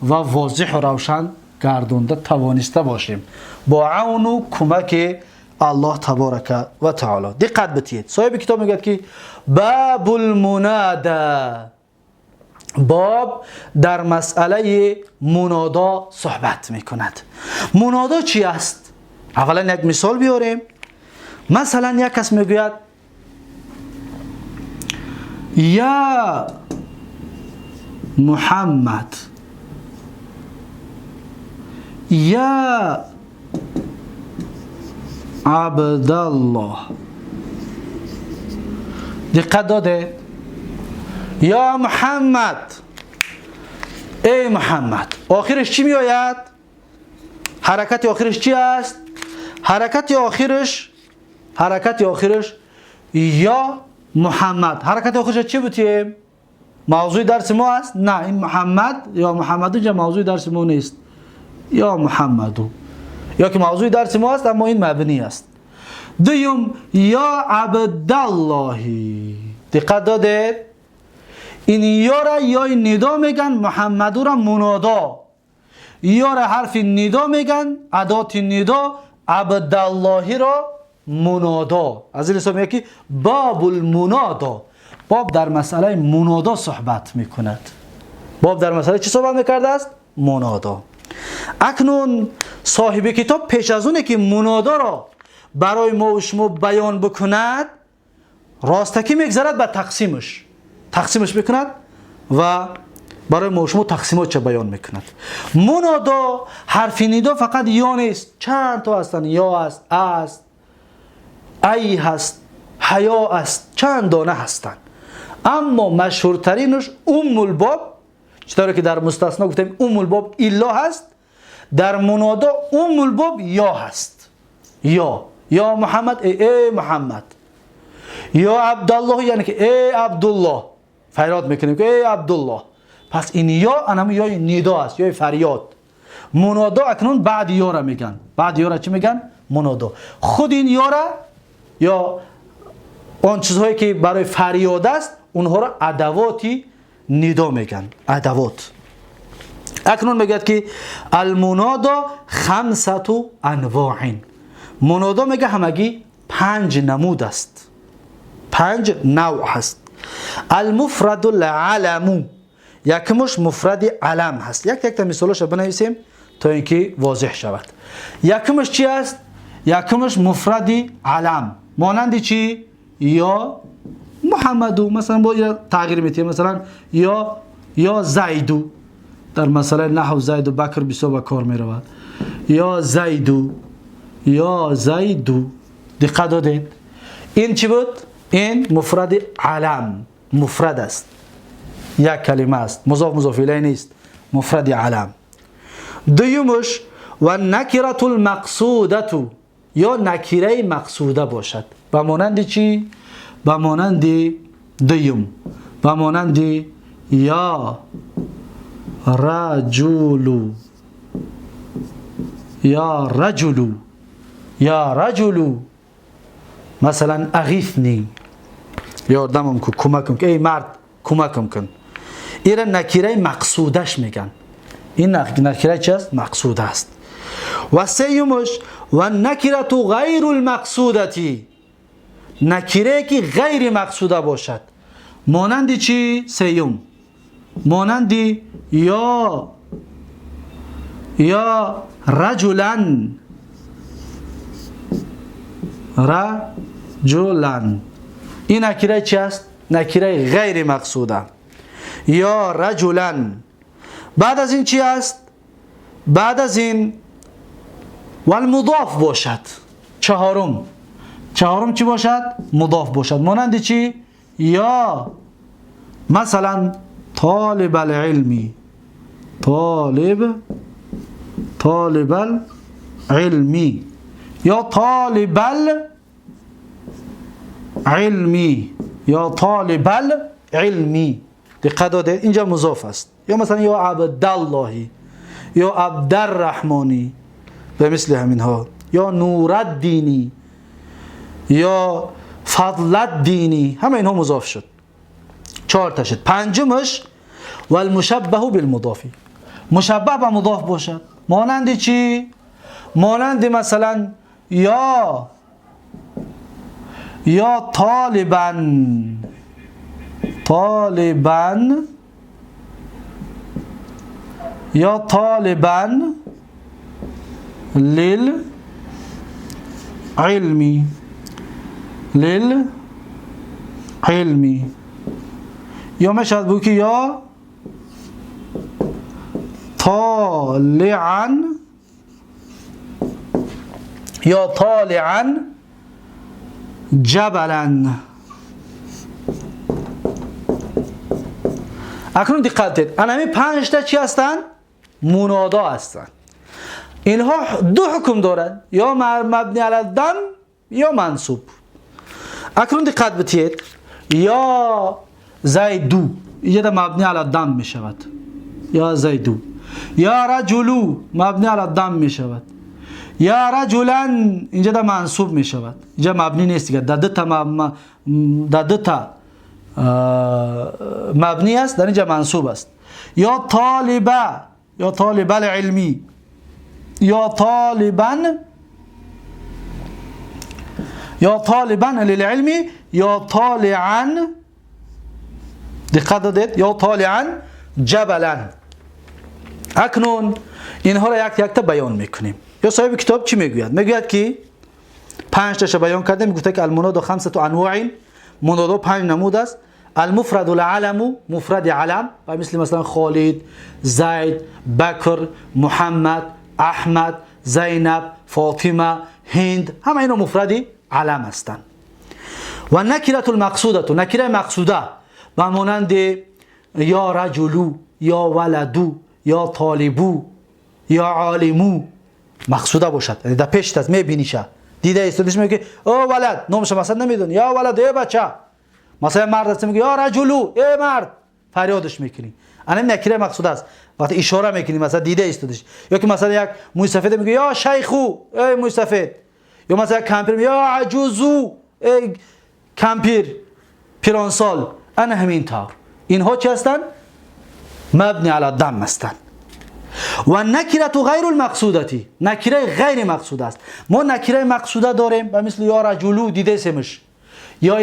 و واضح و روشن گردونده توانسته باشیم با عون و کمک الله تبارک و تعالی. دقت بتید. صاحب کتاب میگه که باب المنادا، باب در مسئله منادا صحبت میکند. منادا چی است؟ اولا یک مثال بیاریم. مثلا یک کس میگوید یا محمد، یا عبدالله. دقت داده؟ یا محمد، ای محمد. آخرش چی می آید؟ حرکت آخرش چی است؟ حرکت آخرش یا محمد. حرکت آخرش چی بودیم؟ موضوع درس ما است؟ نه، این محمد یا محمد اینجا موضوع درس ما نیست. یا محمدو، یا که موضوع درس ما است اما این مبنی است. دوم یا عبدالله. دقت دادید؟ این یا را یا ندا میگن، محمدو را منادا. یا را حرف ندا میگن، ادات ندا. عبدالله را منادا. از این حساب میگه که باب المنادا، باب در مسئله منادا صحبت میکند. باب در مسئله چی صحبت میکرده است؟ منادا. اکنون صاحب کتاب پیش از اونه که منادا را برای ما و شما بیان بکند راستکی میگذارد به تقسیمش میکند و برای ما و شما تقسیمات چه بیان میکند. منادا حرف ندا فقط یا نیست، چند تا هستن. یا است، ای هست، حیا است، چند دانه هستن. اما مشهورترینش الباب، چطوری که در مستثنا گفتیم الباب الا هست، در منادا الباب یا هست. یا محمد، ای محمد. یا عبدالله یعنی که ای عبدالله. فریاد میکنیم که ای عبدالله. پس این یا انم یا ندا است، یا فریاد. منادا اکنون بعد یا را میگن. بعد یا را چی میگن؟ منادا. خود این یا را یا اون چیزهایی که برای فریاد است اونها را ادواتی ندا میگن. ادوات. اکنون میگه که المنادا 5 انواع. منادا میگه همگی 5 نمود است، 5 نوع هست. المفرد العلم، یکمش مفرد علم هست. یک تا مثالش بنویسیم تا اینکه واضح شود. یکمش چی است؟ یکمش مفرد علم، مانند چی؟ یا محمدو. مثلا با تغییر میتیم، مثلا یا زیدو. در مسئله نحو زید و بکر بسیار به کار می رود. یا زیدو. دقت دادید؟ این چی بود؟ این مفرد علم، مفرد است، یک کلمه است، مضاف الیه نیست، مفرد علم. دویمش و نکرة المقصوده، یا نکره مقصوده باشد. به مانند چی؟ به مانند دویم، به مانند یا رجلو. مثلا اغیثنی، یاردمم کن، کمکم کن، ای مرد کمکم کن. این را نکره مقصودش میگن. این نکره چی است؟ مقصوده است. و سیومش و نکره غیر المقصودتی، نکره که غیر مقصوده باشد. مانند چی؟ سیوم مانند یا رجلن. این نکره چی است؟ نکره غیر مقصوده. یا رجلن. بعد از این چی است؟ بعد از این والمضاف باشد. چهارم چی باشد؟ مضاف باشد. مانند چی؟ یا مثلا طالب العلمی، طالب العلمی، یا طالب العلمی، یا طالب العلمی. دقت داده اینجا مضاف است. یا مثلا یا عبدالله، یا عبدالرحمنی و مثل همین ها، یا نورالدینی، یا فضل الدینی، همه اینها مضاف شد. 4 تا شد. پنجمش والمشبه بالمضاف، مشبه با مضاف باشد. مانند چی؟ مانند مثلا یا طالبا یا طالبا للعلمی یا میشد بگو که یا طالعا جبلا. اکنون دقت کنید، همین 5 تا چی هستند؟ منادا هستند. اینها 2 حکم دارند، یا مبنی علی الضم یا منصوب. اکنون دقت بدید، یا زیدو اینجا مبنی علی الضم می شود، یا زیدو. یا رجلو مبنی علی الضم می شود. یا رجلن اینجا منصوب می شود، اینجا مبنی نیست دیگه. در دو تا مبنی است، در اینجا منصوب است. یا طالب العلمی، یا طالبا للعلمی، یا طالعا، دقت دادید، یا طالعا جبلا. اکنون اینها را یک تا بیان میکنیم. یا صاحب کتاب چی میگوید؟ میگوید که 5 تاش بیان کرده. میگه که المناد 5 انواع، مناد 5 نمود است. المفرد العلم، مفرد علم، و مثلا خالد، زید، بکر، محمد، احمد، زینب، فاطمه، هند، همه اینا مفرد علم هستند. و نکره المقصوده، نکره مقصوده و مانند یا رجلو، یا ولدو، یا طالبو، یا عالمو مقصوده باشد. یعنی در پیش است میبینیشه، دیده استادش میگه او ولد، نامش مثلا نمیدونی، یا ولد ای بچه. مثلا مرد است میگه یا رجلو ای مرد، فریادش میکنی. انا نکره مقصوده است. وقتی اشاره میکنی مثلا دیده استادش. یا که مثلا یک موی سفید میگه یا شیخو ای موی سفید، یا مثلا کمپیر یا عجوزو ای کمپیر پیرانسال. انا همین طور اینها چی هستند؟ مبنی علی الضم هستند. و نکره غیر المقصودتی، نکره غیر مقصوده است. ما نکره مقصوده داریم و مثل یا رجلو دیده سمش، یا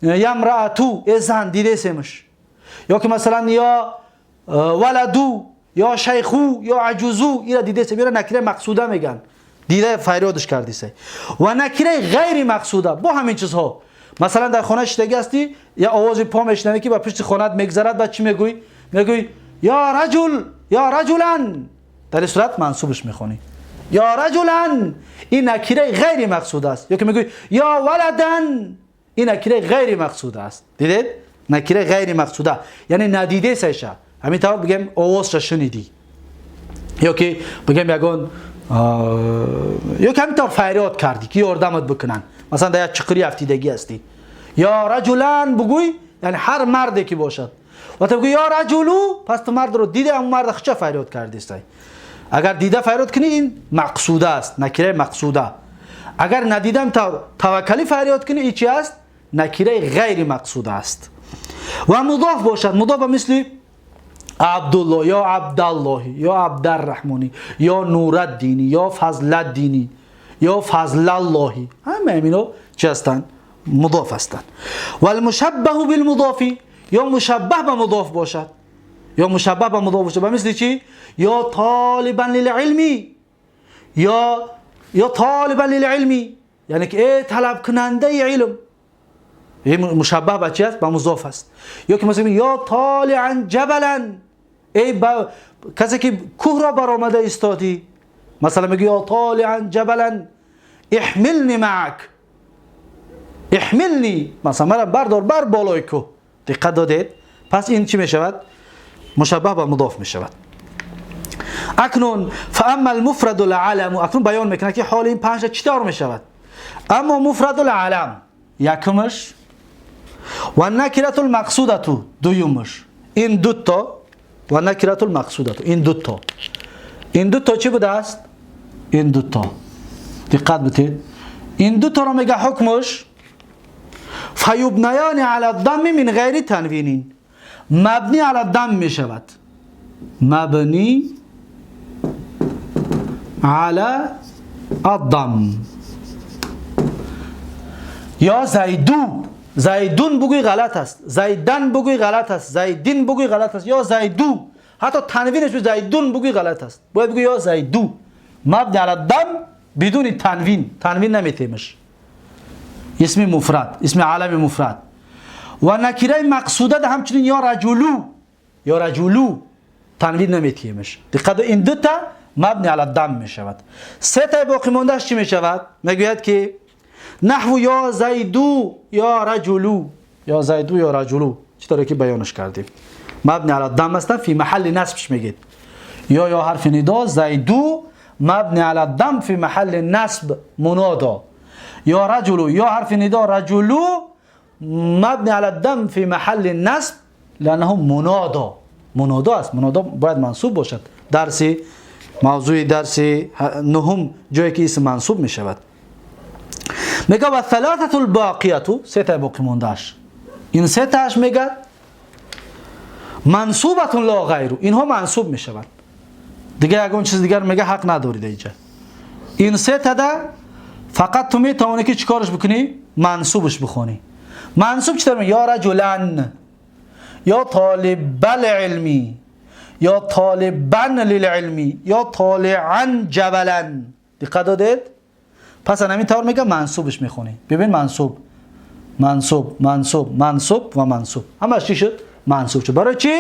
امرأتو زن دیده سمش، یا که مثلا یا ولدو، یا شیخو، یا عجوزو، اینا دیده سم. اینا نکره مقصوده میگن، دیده فریادش کردی سه. و نکره غیر مقصوده با همین چیزها، مثلا در خانه شدگی هستی، یا آواز پا میشنوی که با پشت خانت میگذرد، بعد چی میگوی؟ میگوی یا رجل، یا رجلن، در این صورت منصوبش میخونی یا رجلن. این نکره غیر مقصوده است. یا که میگوی یا ولدن، این نکره غیر مقصوده است. دیدید؟ نکره غیر مقصوده یعنی ندیده سشه. همین طور بگم آوازش شنیدی، یا که بگم یگان یا که همین طور فریاد کردی که یاردمت بکنن. مثلا در یک چقری افتیدگی هستی، یا رجلن بگوی یعنی هر مردی که باشد. و تو بگوی یا رجلو، پس تو مرد رو دیده، اون مرد خچه فریاد کردی است. اگر دیده فریاد کنی این مقصوده است، نکره مقصوده. اگر ندیدم توکلی فریاد کنی این چی است؟ نکره غیر مقصوده است. و مضاف باشد، مضاف مثل عبدالله، یا عبدالله، یا عبدالرحمنی، یا نورالدینی، یا فضل الدینی، یا فضل الله، همه اینا چی هستند؟ مضاف هستند. و المشبه بالمضاف، یا مشبه به مضاف باشد، یا مشبه به مضاف باشد مثل چی؟ یا طالبا للعلمی، یا طالبا للعلمی، یعنی که ای طلب کننده علم. این مشبه به چی است؟ به مضاف است. یا که مثلا یا طالعا جبلا، کسی که کوه را برآمده ایستادی، مثلا میگی یا طالعا جبلا احملنی معک، احملنی، مثلا مرا بردار بر بالای کوه. دقت دادید؟ پس این چی میشود؟ مشبه با مضاف میشود. اکنون فاما المفرد العلم، اکنون بیان میکنه که حال این پنج چطور میشود. اما مفرد العلم یکمش و نکرة المقصودة دویمش، این دوتا و نکرة المقصودة، این دوتا چی بوده است؟ این دوتا دقت بتید، این دوتا رو میگه حکمش فیبنیان علی الضم من غیر تنوین، مبنی علی الضم میشود، مبنی علی الضم. یا زیدون بگوی غلط است، زیدن بگوی غلط است، زیدین بگوی غلط است، یا زیدو، حتی تنوینش به زیدون بگوی غلط است، باید بگوی یا زیدو، مبنی علی الضم بدون تنوین نمیتیمش، اسم مفرد، اسم علم مفرد. و نکره مقصوده همچنین یا رجولو تنوین نمیتیمش. دقیقا این دوتا مبنی علی الضم میشود. سه تا باقی ماندهش چی میشود؟ میگوید که نحو یا زیدو یا رجولو، یا زیدو یا رجولو چطوره که بیانش کردیم، مبنی علی الضم است، فی محل نصبش میگید، یا حرف ندا زیدو مبنی علی الضم فی محل نصب منادا، یا رجلو یا حرف ندا رجلو مبنی علی الضم فی محل نصب لانه منادا است، منادا باید منصوب باشد. موضوع درس نهم جایی که اسم منصوب می شود. میگه و ثلاثه الباقیه، سه تا باقی موندهش، این سه تاش میگه منصوبه لا غیر، اینها منصوب می شود دیگه، اگه اون چیز دیگر میگه حق ندارید اینجا. این سه تا ده فقط تو میتونی که چیکارش بکنی؟ منصوبش بخونی. منصوب چطور میگه؟ یا رجلن، یا طالب العلمی، یا طالبن للعلمی، یا طالعن جبلن. دقت دادید؟ پس همین طور میگه منصوبش میخونی. ببین منصوب و منصوب همه چی شد؟ منصوب شد. برای چی؟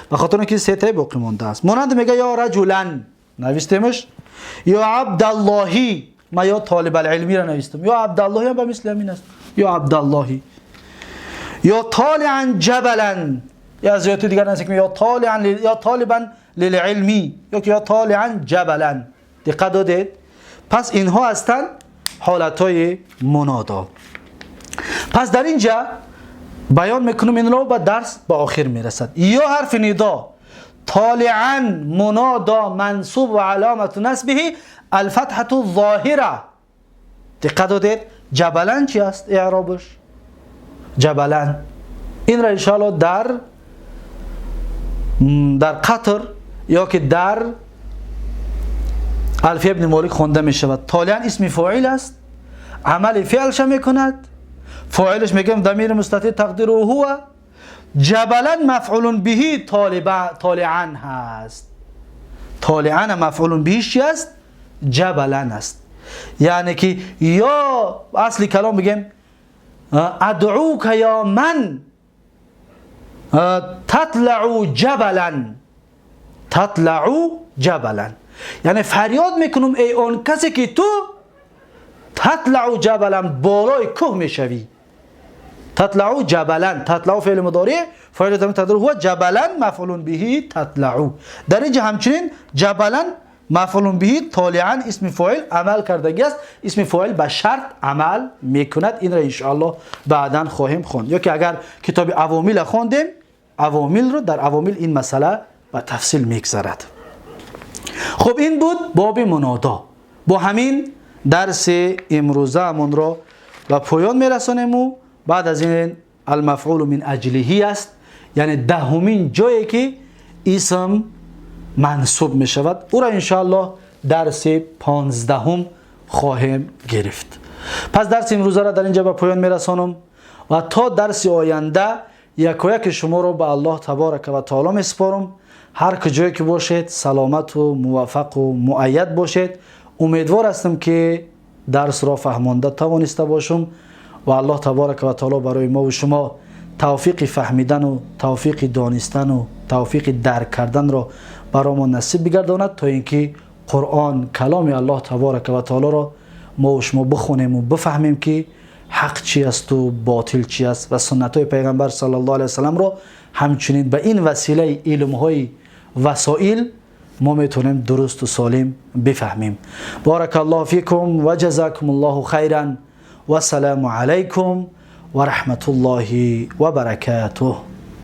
به خاطر اینکه سه تا باقی مونده است. مانند میگه یا رجلن نوشتمش، یا عبداللهی، ما یا طالب العلمی را نوشتم، یا عبداللهی هم به مثل همین است، یا عبداللهی، یا طالعا جبلا، یا زیادی دیگر نست که یا طالبا للعلمی، یا طالعا جبلا. دقت دادید؟ پس اینها هستند حالتهای منادا. پس در اینجا بیان میکنم این رو با درس با آخر میرسد. یا حرف ندا طالعا منادا منصوب و علامت نصبه الفتحة الظاهره. دقت دادید؟ جبلن چی است اعرابش؟ جبلن این را انشاءالله در قطر یا که در الفیه ابن مالک خونده می شود. طالعا اسم فاعل است، عمل فعلش میکند، فاعلش میگم ضمیر مستتر تقدیره هو، جبلا مفعول به طالعا هست، طالعا مفعول بهش چی است؟ جبلا است. یعنی که یا اصلی کلام بگیم ادعوک یا من تطلع جبلا، یعنی فریاد میکنم ای اون کسی که تو تطلع جبلا بالای کوه میشوی. تطلع جبلا، تطلع فعل مضارع فاعل ضمیر تقدیر هو، جبلا مفعول به تطلع. در اینجا همچنین جبلا مفعول به طالعا اسم فاعل عمل کردگی است، اسم فاعل به شرط عمل میکند. این را ان شاء الله بعدا خواهیم خوند، یا که اگر کتاب عوامل خوندیم عوامل رو در عوامل این مسئله و تفصیل میگذرد. خب این بود باب منادا. با همین درس امروزمون رو به پایان میرسانیم و بعد از این المفعول من اجله است، یعنی دهمین جایی که اسم منصوب می شود، او را انشاءالله درس 15 خواهیم گرفت. پس درس امروزه را در اینجا به پایان میرسانم و تا درس آینده یک شما رو به الله تبارک و تعالی میسپارم. هر کجایی که باشید سلامت و موفق و مؤید باشید. امیدوار هستم که درس را فهمانده توانسته باشم و الله تبارک و تعالی برای ما و شما توفیق فهمیدن و توفیق دانستن و توفیق درک کردن را برامون نصیب بگرداند تا اینکه قرآن کلام الله تبارک و تعالی را ما و شما بخونیم و بفهمیم که حق چی است و باطل چی است و سنت های پیغمبر صلی الله علیه و سلم را همچنین به این وسیله علم های وسایل ما میتونیم درست و سالم بفهمیم. بارک الله فیکم و جزاکم الله خیرا و السلام علیکم و رحمت الله و برکاته.